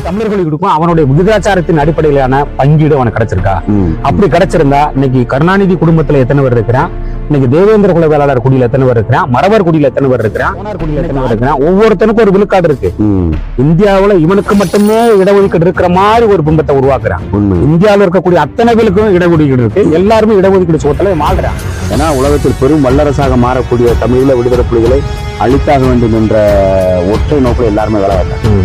தமிழர்களுக்கும் அவனுடைய விகிதாச்சாரத்தின் அடிப்படையிலான பங்கீடு அவனுக்கு கிடைச்சிருக்கா? அப்படி கிடைச்சிருந்தா இன்னைக்கு கருணாநிதி குடும்பத்துல எத்தனை பேர் இருக்கிறான், இன்னைக்கு தேவேந்திர குல வேளாளர் குடியில எத்தனை பேர் இருக்கிறான், மறவர் குடியில எத்தனை பேர் இருக்கிறான், குடியில எத்தனை பேர் இருக்கிறான், ஒவ்வொருத்தனுக்கும் ஒரு விழுக்காடு இருக்கு. இந்தியாவுல இவனுக்கு மட்டுமே இடஒதுக்கீடு இருக்கிற மாதிரி ஒரு பிம்பத்தை உருவாக்குறான். இந்தியாவில் இருக்கக்கூடிய அத்தனை பேருக்கும் இடஒதுக்கீடு இருக்கு, எல்லாருமே இடஒதுக்கீடு சோத்துல வாழ்றான். ஏன்னா உலகத்தில் பெரும் வல்லரசாக மாறக்கூடிய தமிழீழ விடுதலை புலிகளை அழித்தாக வேண்டும் என்ற ஒற்றை நோக்கில் எல்லாருமே வேலை பார்த்தாங்க.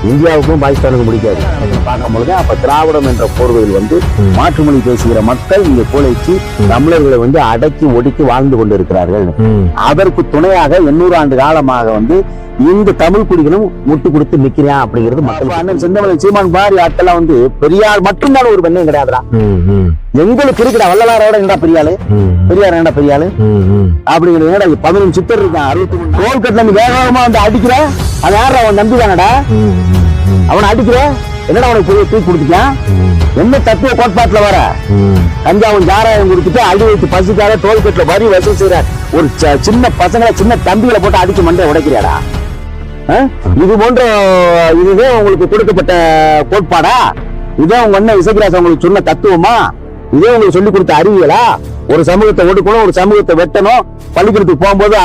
இந்தியாவுக்கும் பாகிஸ்தானுக்கும் பிடிக்காது பார்க்கும் பொழுது அப்ப திராவிடம் என்ற போர்வையில் மாற்றுமொழி பேசுகிற மக்கள் இங்க கோலைச்சு தமிழர்களை அடக்கி ஒடுக்கி வாழ்ந்து கொண்டு இருக்கிறார்கள். அதற்கு துணையாக 800 ஆண்டு காலமாக இந்த தமிழ் குடிகளும் முட்டு கொடுத்து நிக்கிறான் அப்படிங்கிறது மக்கள். அண்ணன் செந்தமலை சீமான் பாரி ஆட்கள்லாம் பெரியார் மட்டும்தான் ஒரு பெண்ணும் கிடையாதுடா. எங்களுக்கு இருக்கிற வள்ளலாரோட என்னடா பெரியாளு, பெரியார் என்னடா பெரியாளு அப்படிங்கிறது. என்னடா 15 சித்தர் இருக்கான், 63 கோல்கட்ல வேகமா அடிக்கிற அது யாரா அவன் நம்பிதானடா, அவனை அடிக்கிற என்னடா அவனுக்கு பெரிய தூக்கி கொடுத்துட்டான். என்ன தத்துவ கோட்பாட்டுல வர கஞ்சாவும் ஜாராயம் கொடுத்துட்டு அடி வைத்து பசிக்காத டோல்கேட்ல வரி வசூல் செய்யற ஒரு சின்ன பசங்களை சின்ன தம்பிகளை போட்டு அடிச்சு மண்டை உடைக்கிறியாடா? இது போன்ற இதுவே உங்களுக்கு கொடுக்கப்பட்ட கோட்பாடா? இதே உங்க அண்ணன் இசைக்கிராஸ் உங்களுக்கு சொன்ன தத்துவமா? இதே உங்களுக்கு சொல்லி கொடுத்த அறிவியலா? ஒரு சமூகத்தை ஒடுக்கணும், ஒரு சமூகத்தை வெட்டணும், பள்ளிக்கூடத்துக்கு போகும்போது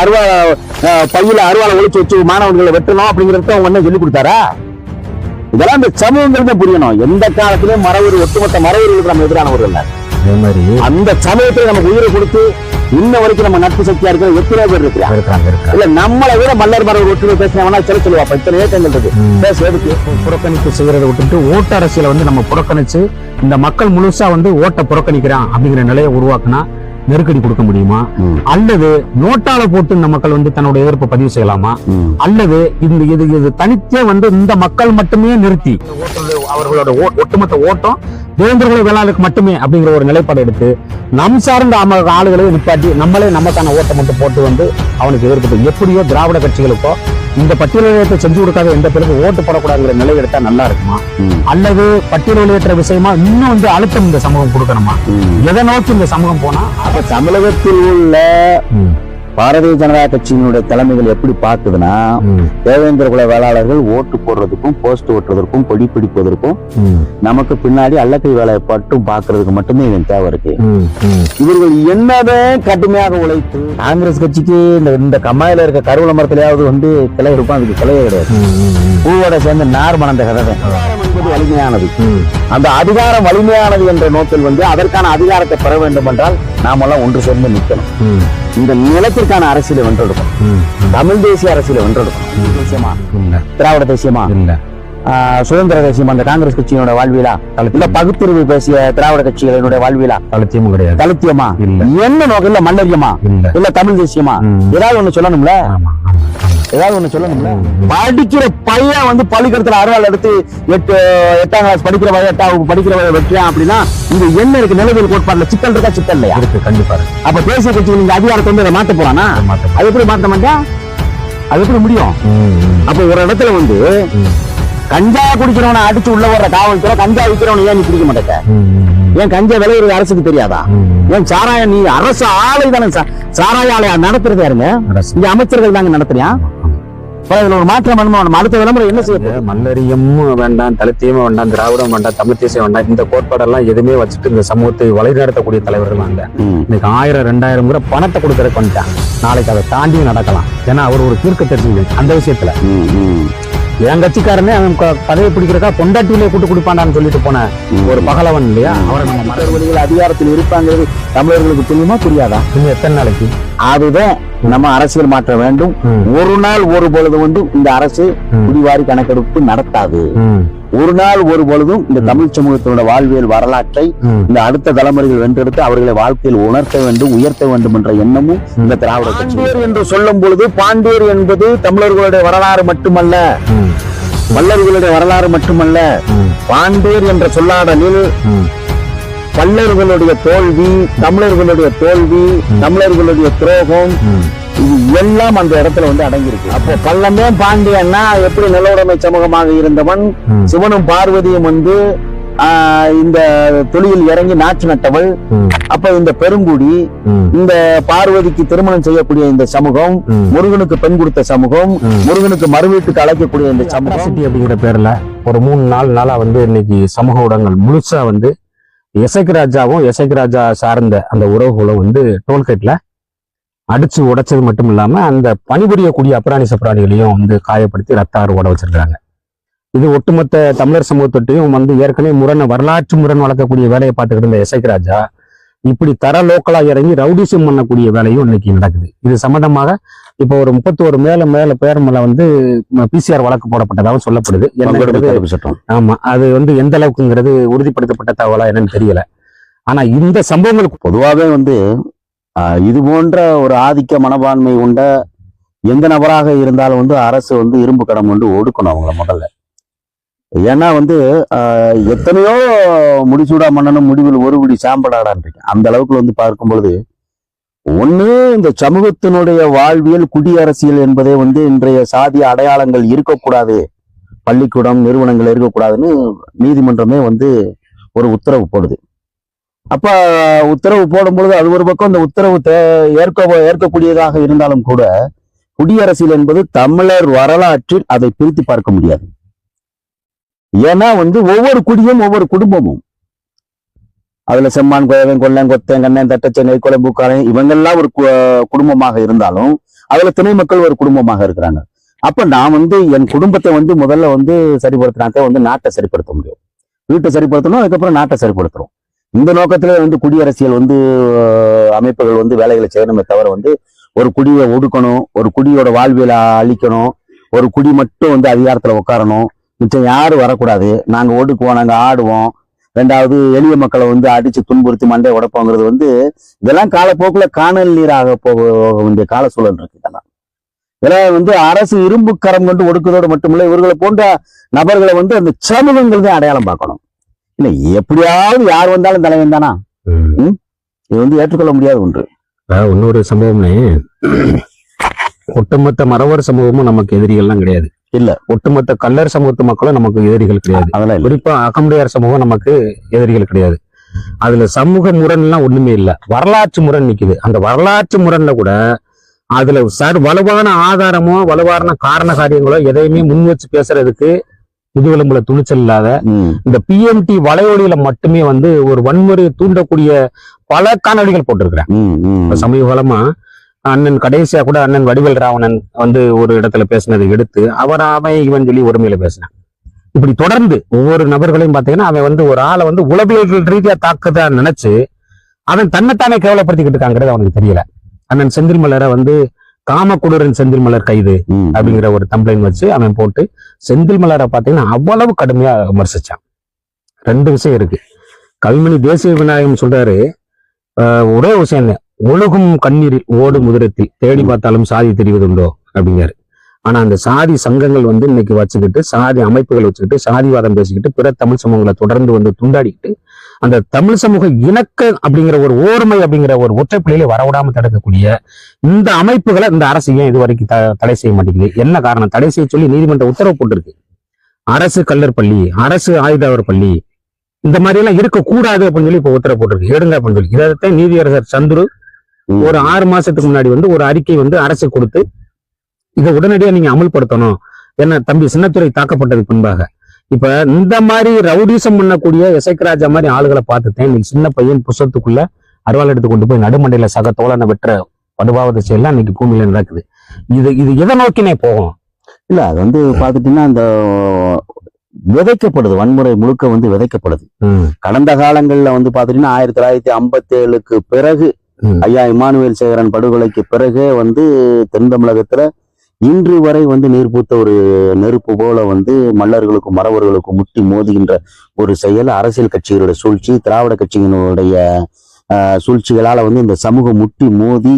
பையில அருவாளை ஒழிச்சு வச்சு மாணவர்களை வெட்டணும் அப்படிங்கறத உங்க அண்ணன் சொல்லி கொடுத்தாரா? இதெல்லாம் இந்த சமூகங்கள் புரியணும். எந்த காலத்திலும் ஒட்டுமொத்த மறவர்களுக்கு நம்ம எதிரானவர்கள் அந்த சமூகத்தை நமக்கு உயிரை கொடுத்து இன்ன வரைக்கும் நம்ம நட்பு சக்தியா இருக்கிற எத்தனை பேர் இருக்கிறாங்க. இல்ல நம்மளை விட மல்லர் மரவர் ஒற்றுமை பேசினா சொல்லுவாப்பா இத்தனை ஏற்றங்கள் இருக்கு பேசுறதுக்கு. புறக்கணிப்பு செய்யறதை விட்டுட்டு ஓட்டு அரசியல நம்ம புறக்கணிச்சு இந்த மக்கள் முழுசா ஓட்டை புறக்கணிக்கிறான் அப்படிங்கிற நிலையை உருவாக்குனா நெருக்கடி கொடுக்க முடியுமா? அல்லது நோட்டால போட்டு இந்த மக்கள் தன்னுடைய எதிர்ப்பை பதிவு செய்யலாமா? அல்லது இது தனித்தே இந்த மக்கள் மட்டுமே நிறுத்தி அவர்களோட ஒட்டுமொத்த ஓட்டம் தேவேந்திர வேளாளுக்கு மட்டுமே அப்படிங்கிற ஒரு நிலைப்பாடு எடுத்து நம் சார்ந்த ஆளுகளை நிப்பாட்டி நம்மளே நமக்கான ஓட்டை மட்டும் போட்டு அவனுக்கு எதிர்ப்பு. எப்படியோ திராவிட கட்சிகளுக்கோ இந்த பட்டியலை செஞ்சு கொடுக்காத எந்த பேருக்கு ஓட்டு போடக்கூடாதுங்கிற நிலை எடுத்தா நல்லா இருக்குமா? அல்லது பட்டியலேற்ற விஷயமா இன்னும் அழுத்தம் இந்த சமூகம் கொடுக்கணுமா? எதை நோக்கி இந்த சமூகம் போனா அப்ப தமிழகத்தில் உள்ள பாரதிய ஜனதா கட்சியினுடைய தலைமைகள் எப்படி பார்க்குதுன்னா தேவேந்திர குல வேளாளர்கள் ஓட்டு போடுறதுக்கும் போஸ்ட் ஓட்டுறதற்கும் கொடி பிடிப்பதற்கும் நமக்கு பின்னாடி அல்லக்கை வேலையை பட்டும் பாக்குறதுக்கு மட்டுமே இதன் தேவை இருக்கு. இவர்கள் என்னதான் கடுமையாக உழைத்து காங்கிரஸ் கட்சிக்கு இந்த கம்மாயில இருக்க கருவள மரத்திலேயாவது கிளை இருக்கும், அதுக்கு கிளையே கிடையாது. பூவோட சேர்ந்து நார் மணந்த கதை என்பது வலிமையானது. அந்த அதிகாரம் வலிமையானது என்ற நோக்கில் அதற்கான அதிகாரத்தை பெற வேண்டும் என்றால் நாமெல்லாம் ஒன்று சேர்ந்து நிற்கணும். இந்த நிலத்திற்கான அரசியலை வென்றெடுக்கணும். தமிழ் தேசிய அரசியலை வென்றெடுக்கணும். தேசியமா திராவிட தேசியமா சுதந்திர தேசியமா அந்த காங்கிரஸ் கட்சியோட வாழ்வியலா இல்ல பகுத்தறிவு பேசிய திராவிட கட்சிகளினுடைய வாழ்வியலா? தளத்தியமும் கிடையாது. தளத்தியமா என்ன நோக்கம்? இல்ல மன்னரியமா இல்ல தமிழ் தேசியமா? ஏதாவது ஒண்ணு சொல்லணும்ல, ஏதாவது ஒண்ணு சொல்லணும்ல. படிக்கிற பையன் பள்ளிக்கூடத்துல அறுவாள் எடுத்து 8ஆம் கிளாஸ் படிக்கிற வயது 8ஆம் வகுப்பு படிக்கிற வயது வெட்டுறான் அப்படின்னா இங்க என்ன இருக்கு? நிலவியல் கோட்பாடுல சிக்கல் இருக்கா? சிக்கல் இல்லையா? இருக்கு, கண்டிப்பா. அப்ப தேசிய கட்சி நீங்க அதிகாரத்தை அதை மாத்த போறானா? அது எப்படி மாத்த மாட்டேன்? அது எப்படி முடியும்? அப்ப ஒரு இடத்துல கஞ்சா குடிக்கிறவனை அடிச்சு உள்ள வர்ற காவல்துறை கஞ்சா விற்கிறவனை ஏன் நீ பிடிக்க மாட்டேங்க? ஏன் கஞ்சா விளையிறது அரசுக்கு தெரியாதா? ஏன் சாராய நீ அரசு ஆலை தானே சாராய ஆலையா நடத்துறது? யாருங்க? இங்க அமைச்சர்கள் தாங்க நடத்துறியா? ஒரு மாற்றம் அடுத்த விளம்பரம் என்ன செய்ய? மல்லரியம் வேண்டாம், தலித்தியமும் வேண்டாம், திராவிடம் வேண்டாம், தமிழ் தேசியம் வேண்டாம், இந்த கோட்பாடெல்லாம் எதுவுமே வச்சுட்டு இந்த சமூகத்தை வழிநடத்தக்கூடிய தலைவர்கள் வாங்க. இன்னைக்கு 1000 2000 பணத்தை கொடுக்கறதுக்கு வந்துட்டான். நாளைக்கு அதை தாண்டியும் நடக்கலாம். ஏன்னா அவர் ஒரு தீர்க்க தெரிஞ்சு அந்த விஷயத்துல என் கட்சிக்காரனே அவன் பதவி பிடிக்கிறதா பொண்டாட்டியிலே கூட்டு கொடுப்பாண்டான்னு சொல்லிட்டு போன ஒரு பகலவன் இல்லையா? அவரை நம்ம மற்றவர்கள் அதிகாரத்தில் இருப்பாங்கிறது தமிழர்களுக்கு தெரியுமா புரியாதா? எத்தனை நாளைக்கு? அதுதான் நம்ம அரசியல் மாற்ற வேண்டும். ஒரு நாள் ஒரு பொழுது இந்த அரசு குடிவாரி கணக்கெடுப்பு நடத்தாது. ஒரு நாள் ஒரு பொழுதும் இந்த தமிழ் சமூகத்தினோட வாழ்வியல் வரலாற்றை இந்த அடுத்த தலைமுறைகள் வென்றெடுத்து அவர்களை வாழ்க்கையில் உணர்த்த வேண்டும், உயர்த்த வேண்டும் என்ற எண்ணமும் இந்த திராவிட கட்சி என்று சொல்லும் பொழுது பாண்டியர் என்பது தமிழர்களுடைய வரலாறு மட்டுமல்ல, வல்லர்களுடைய வரலாறு மட்டுமல்ல. பாண்டியர் என்ற சொல்லாடலில் பல்லர்களுடைய தோல்வி, தமிழர்களுடைய தோல்வி, தமிழர்களுடைய துரோகம் இது எல்லாம் அந்த இடத்துல அடங்கியிருக்கு. அப்போ பல்லமே பாண்டியன்னா எப்படி நிலவுடைமை சமூகமாக இருந்தவன் சிவனும் பார்வதியும் இந்த தொழிலில் இறங்கி நாச்சு நட்டவள். அப்ப இந்த பெருங்குடி, இந்த பார்வதிக்கு திருமணம் செய்யக்கூடிய இந்த சமூகம், முருகனுக்கு பெண் கொடுத்த சமூகம், முருகனுக்கு மறுவீட்டுக்கு அழைக்கக்கூடிய இந்த சமூகம் அப்படிங்கிற பேர்ல ஒரு 3-4 நாளா வந்து இன்னைக்கு சமூக ஊடகங்கள் முழுசா வந்து எசைக்கு ராஜா சார்ந்த அந்த உறவுகளும் வந்து டோல்கேட்ல அடிச்சு உடைச்சது மட்டும் இல்லாம அந்த பணிபுரியக்கூடிய அப்ராணி சப்ராணிகளையும் வந்து காயப்படுத்தி ரத்த ஆறு ஓட வச்சிருக்காங்க. இது ஒட்டுமொத்த தமிழர் சமூகத்தையும் வந்து ஏற்கனவே வரலாற்று முரண் வளர்க்கக்கூடிய வேலையை பார்த்துக்கிட்டு இருந்த எசைக்கு ராஜா இப்படி தர லோக்கலா இறங்கி ரவுடிசம் பண்ணக்கூடிய வேலையும் இன்னைக்கு நடக்குது. இது சம்பந்தமாக இப்போ ஒரு 31 பேர் மேல வந்து PCR வழக்கு போடப்பட்டதாகவும் சொல்லப்படுது. ஆமா, அது வந்து எந்த அளவுக்குங்கிறது உறுதிப்படுத்தப்பட்ட தகவலா என்னன்னு தெரியல. ஆனா இந்த சம்பவங்களுக்கு பொதுவாகவே வந்து இது போன்ற ஒரு ஆதிக்க மனப்பான்மை கொண்ட எந்த நபராக இருந்தாலும் வந்து அரசு வந்து இரும்பு கடம் கொண்டு ஒடுக்கணும் அவங்கள முதல்ல. ஏன்னா வந்து எத்தனையோ முடிசூடா மன்னனும் முடிவில் ஒரு பிடி சாம்பலாடான் இருக்கேன். அந்த அளவுக்கு வந்து பார்க்கும் பொழுது ஒண்ணு இந்த சமூகத்தினுடைய வாழ்வியல் குடியரசியல் என்பதே வந்து இன்றைய சாதிய அடையாளங்கள் இருக்கக்கூடாது, பள்ளிக்கூடம் நிறுவனங்கள் இருக்கக்கூடாதுன்னு நீதிமன்றமே வந்து ஒரு உத்தரவு போடுது. அப்ப உத்தரவு போடும்பொழுது அது ஒரு பக்கம் இந்த உத்தரவு ஏற்கக்கூடியதாக இருந்தாலும் கூட குடியரசியல் என்பது தமிழர் வரலாற்றில் அதை பிரித்து பார்க்க முடியாது. ஏன்னா வந்து ஒவ்வொரு குடியும் ஒவ்வொரு குடும்பமும், அதுல செம்மான் கோயவன் கொல்லன் கொத்தன் கண்ணன் தட்டச்சன் நெய்கொலை பூக்காரன் இவங்கெல்லாம் ஒரு குடும்பமாக இருந்தாலும் அதுல துணை மக்கள் ஒரு குடும்பமாக இருக்கிறாங்க. அப்ப நான் வந்து என் குடும்பத்தை வந்து முதல்ல வந்து சரிப்படுத்தினாத்தான் வந்து நாட்டை சரிப்படுத்த முடியும். வீட்டை சரிப்படுத்தணும், அதுக்கப்புறம் நாட்டை சரிப்படுத்துறோம். இந்த நோக்கத்திலே வந்து குடியரசியல் வந்து அமைப்புகள் வந்து வேலைகளை செய்யணுமே தவிர வந்து ஒரு குடியை ஒடுக்கணும், ஒரு குடியோட வாழ்வியலை அழிக்கணும், ஒரு குடி மட்டும் வந்து அதிகாரத்துல உட்காரணும், மிச்சம் யாரும் வரக்கூடாது, நாங்க ஒடுக்குவோம், நாங்க ஆடுவோம், ரெண்டாவது எளிய மக்களை வந்து அடிச்சு துன்புறுத்தி மண்டை உடைப்போங்கிறது வந்து இதெல்லாம் காலப்போக்குல காணல் நீராக போக வேண்டிய கால சூழல் இருக்கு. இதெல்லாம் வந்து அரசு இரும்பு கரம் கொண்டு ஒடுக்குவதோடு மட்டுமில்லை, இவர்களை போன்ற நபர்களை வந்து அந்த சமூகங்கள் தான் அடையாளம் பார்க்கணும். இல்ல எப்படியாவது யார் வந்தாலும் தலைவன் தானா, இது வந்து ஏற்றுக்கொள்ள முடியாத ஒன்று. இன்னொரு சம்பவம்னே, ஒட்டுமொத்த மறவர் சமூகமும் நமக்கு எதிரிகள்லாம் கிடையாது. இல்ல, ஒட்டுமொத்த கல்லர் சமூகத்து மக்களும் நமக்கு எதிரிகள் கிடையாது. அதெல்லாம் குறிப்பா அகமுடையார் சமூகம் நமக்கு எதிரிகள் கிடையாது. அதுல சமூக முரண் எல்லாம் ஒண்ணுமே இல்ல, வரலாற்று முரண் நிக்குது. அந்த வரலாற்று முரண்ல கூட அதுல வலுவான ஆதாரமோ வலுவான காரண காரியங்களோ எதையுமே முன் வச்சு பேசுறதுக்கு முதுகெலும்புல துணிச்சல் இல்லாத இந்த PMT வலையொலியில மட்டுமே வந்து ஒரு வன்முறையை தூண்டக்கூடிய பல காணொலிகள் போட்டிருக்கிறேன். சமீப காலமா அண்ணன் கடைசியா கூட அண்ணன் வடிவேல் ராவணன் வந்து ஒரு இடத்துல பேசினதை எடுத்து அவன் இவன் சொல்லி ஒருமையில பேசினான். இப்படி தொடர்ந்து ஒவ்வொரு நபர்களையும் பாத்தீங்கன்னா அவன் வந்து ஒரு ஆளை வந்து உளவியல் ரீதியா தாக்குதா நினைச்சு அவன் தன்னைத்தானே கேவலப்படுத்திக்கிட்டு இருக்காங்கிறது அவனுக்கு தெரியல. அண்ணன் செந்தில் மலரை வந்து காமக்குடரன் செந்தில் மலர் கைது அப்படிங்கிற ஒரு கம்ப்ளைண்ட் வச்சு அவன் போட்டு செந்தில் மலரை பாத்தீங்கன்னா அவ்வளவு கடுமையா விமர்சிச்சான். 2 விஷயம் இருக்கு. கவிமணி தேசிய விநாயகம் சொல்றாரு, ஒரே விஷயம், ஒழுகும் கண்ணீரில் ஓடு முதிரத்தில் தேடி பார்த்தாலும் சாதி தெரிவதுண்டோ அப்படிங்கிறாரு. ஆனா அந்த சாதி சங்கங்கள் வந்து இன்னைக்கு வச்சுக்கிட்டு, சாதி அமைப்புகள் வச்சுக்கிட்டு, சாதிவாதம் பேசிக்கிட்டு, பிற தமிழ் சமூகங்களை தொடர்ந்து வந்து துண்டாடிக்கிட்டு அந்த தமிழ் சமூக இணக்க அப்படிங்கிற ஒரு ஓர்மை அப்படிங்கிற ஒரு ஒற்றைப்பிள்ளையில வரவிடாம தடுக்கக்கூடிய இந்த அமைப்புகளை இந்த அரசு ஏன் இது வரைக்கும் தடை செய்ய மாட்டேங்குது? என்ன காரணம்? தடை செய்ய சொல்லி நீதிமன்ற உத்தரவு போட்டிருக்கு. அரசு கல்லர் பள்ளி, அரசு ஆயுதவர் பள்ளி இந்த மாதிரி எல்லாம் இருக்கக்கூடாது அப்படின்னு சொல்லி இப்ப உத்தரவு போட்டிருக்கு. எடுங்க அப்படின்னு சொல்லி இதைத்தான் நீதியரசர் சந்துரு ஒரு 6 மாசத்துக்கு முன்னாடி வந்து ஒரு அறிக்கை வந்து அரசு கொடுத்து இதை உடனடியா நீங்க அமல்படுத்தணும், என்ன தம்பி சின்னத்துறை தாக்கப்பட்டதுக்கு முன்பாக. இப்ப இந்த மாதிரி ரவுடிசம் பண்ணக்கூடிய எசைக்கு ராஜா மாதிரி ஆளுகளை பார்த்துட்டேன் இன்னைக்கு சின்ன பையன் புஷத்துக்குள்ள அருவாள் எடுத்து கொண்டு போய் நடுமண்டையில சக தோழனை வெற்ற படுபாவத செயல்லாம் இன்னைக்கு பூமியில நடக்குது. இது எதை நோக்கினே போகும்? இல்ல, அது வந்து பாத்துட்டீங்கன்னா அந்த விதைக்கப்படுது, வன்முறை முழுக்க வந்து விதைக்கப்படுது. கடந்த காலங்கள்ல வந்து பாத்துட்டீங்கன்னா 1957க்கு பிறகு ஐயா இமானுவேல் சேகரன் படுகொலைக்கு பிறகு வந்து தென் தமிழகத்துல இன்று வரை வந்து நீர் பூத்த ஒரு நெருப்பு போல வந்து மல்லர்களுக்கும் மறவர்களுக்கும் முட்டி மோதுகின்ற ஒரு செயல் அரசியல் கட்சிகளுடைய சூழ்ச்சி, திராவிட கட்சியினுடைய சூழ்ச்சிகளால வந்து இந்த சமூகம் முட்டி மோதி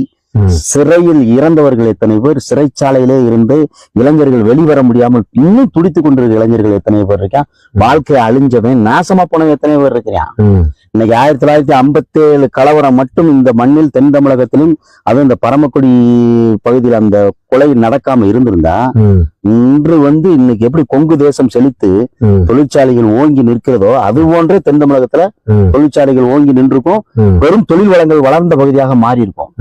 சிறையில் இறந்தவர்கள் எத்தனை பேர், சிறைச்சாலையிலே இருந்து இளைஞர்கள் வெளிவர முடியாமல் இன்னும் துடித்துக் கொண்டிருக்கிற இளைஞர்கள் எத்தனை பேர் இருக்கான், வாழ்க்கையை அழிஞ்சவன் நாசமா போனவன் எத்தனை பேர் இருக்கிறான். இன்னைக்கு 1957 கலவரம் மட்டும் இந்த மண்ணில் தென் தமிழகத்திலும் அதுவும் இந்த பரமக்குடி பகுதியில் அந்த கொலை நடக்காம இருந்திருந்தா இன்று வந்து இன்னைக்கு எப்படி கொங்கு தேசம் செழித்து தொழிற்சாலைகள் ஓங்கி நிற்கிறதோ அது போன்றே தென் தமிழகத்துல தொழிற்சாலைகள் ஓங்கி நின்றுக்கும், பெரும் தொழில் வளங்கள் வளர்ந்த பகுதியாக மாறி இருக்கும்.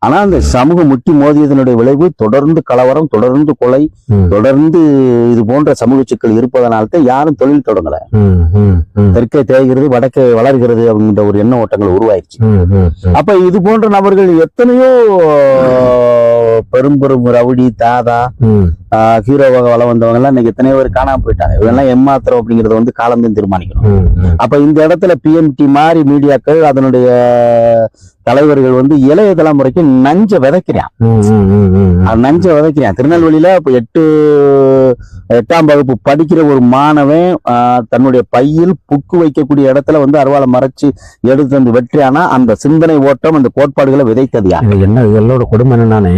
ஆனா அந்த சமூகம் முட்டி மோதியதனுடைய விளைவு தொடர்ந்து கலவரம், தொடர்ந்து கொலை, தொடர்ந்து இது போன்ற சமூக சிக்கல் இருப்பதனால்தான் யாரும் தொழில் தொடங்கல. தெற்கே தேய்கிறது, வடக்கே வளர்கிறது அப்படின்ற ஒரு எண்ண ஓட்டங்கள் உருவாயிருச்சு. அப்ப இது போன்ற நபர்கள் எத்தனையோ பெரும் பெரும் ரவுடி, தாதா, ஹீரோவாக வளம் வந்தவங்க எல்லாம் இன்னைக்கு எத்தனையோ பேர் காணாம போயிட்டாங்க. இவெல்லாம் எம்மாத்திரம் அப்படிங்கறத வந்து காலம்தான் தீர்மானிக்கணும். அப்ப இந்த இடத்துல PMT மாதிரி மீடியாக்கள் அதனுடைய தலைவர்கள் வந்து இளைய தலைமுறைக்கு நஞ்ச விதைக்கிறான். திருநெல்வேலியில இப்ப 8ஆம் வகுப்பு படிக்கிற ஒரு மாணவன் தன்னுடைய பையில் புக்கு வைக்கக்கூடிய இடத்துல வந்து அருவாளை மறைச்சு எடுத்து வந்து வெற்றியானா அந்த சிந்தனை ஓட்டம், அந்த கோட்பாடுகளை விதைத்ததியா? என்ன இதோட கொடுமை என்னன்னு,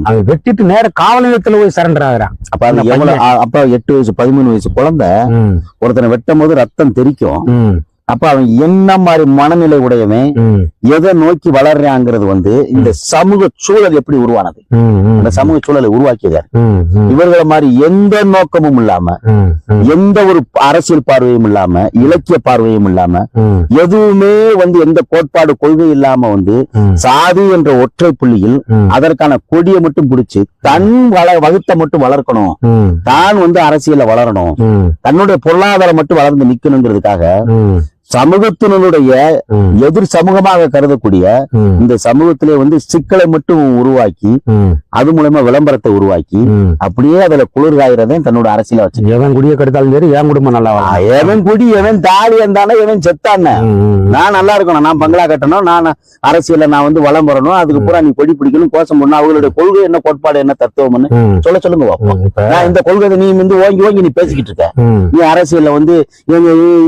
அதை வெட்டிட்டு நேர காவல் நிலையத்துல போய் சரண்டர் ஆகுறான். அப்ப அது எவ்வளவு? அப்ப 8 வயசு 13 வயசு குழந்தை ஒருத்தனை வெட்டும் போது ரத்தம் தெரிக்கும். அப்ப அவன் என்ன மாதிரி மனநிலை உடையவன், எதை நோக்கி வளர்றாங்கிறது வந்து இந்த சமூக சூழல் எப்படி உருவானது, அந்த சமூக சூழலை உருவாக்கியது இவர்களை மாதிரி எந்த நோக்கமும் இல்லாம, எந்த ஒரு அரசியல் பார்வையும் இல்லாம, இலக்கிய பார்வையும் இல்லாம, எதுவுமே வந்து எந்த கோட்பாடு கொள்கை இல்லாம வந்து சாதி என்ற ஒற்றை புள்ளியில் அதற்கான கொடியை மட்டும் பிடிச்சு தன் வகுத்தை மட்டும் வளர்க்கணும், தான் வந்து அரசியல வளரணும், தன்னுடைய பொருளாதாரம் மட்டும் வளர்ந்து நிக்கணுங்கிறதுக்காக சமூகத்தினுடைய எதிர் சமூகமாக கருதக்கூடிய இந்த சமூகத்திலே வந்து சிக்கலை மட்டும் உருவாக்கி அது மூலமா விளம்பரத்தை உருவாக்கி அப்படியே அதுல குளிர்காயிரதே தன்னோட அரசியல வச்சு எவன் குடிய கெடுத்தாலும் சரி என் குடும்பம் நல்லா, எவன் குடி, எவன் தாலி இருந்தானே, எவன் செத்தானே, நான் நல்லா இருக்கணும், நான் பங்களா கட்டணும், நான் அரசியல நான் வந்து வளம் வரணும், அதுக்கு பூரா நீ கொடி பிடிக்கணும், கோஷம் பண்ணணும், அவங்களுடைய கொள்கை என்ன, கோட்பாடு என்ன, தத்துவம்னு சொல்லுங்க பார்ப்போம். நான் இந்த கொள்கை நீ வந்து ஓங்கி நீ பேசிக்கிட்டு இருக்க, நீ அரசியல்ல வந்து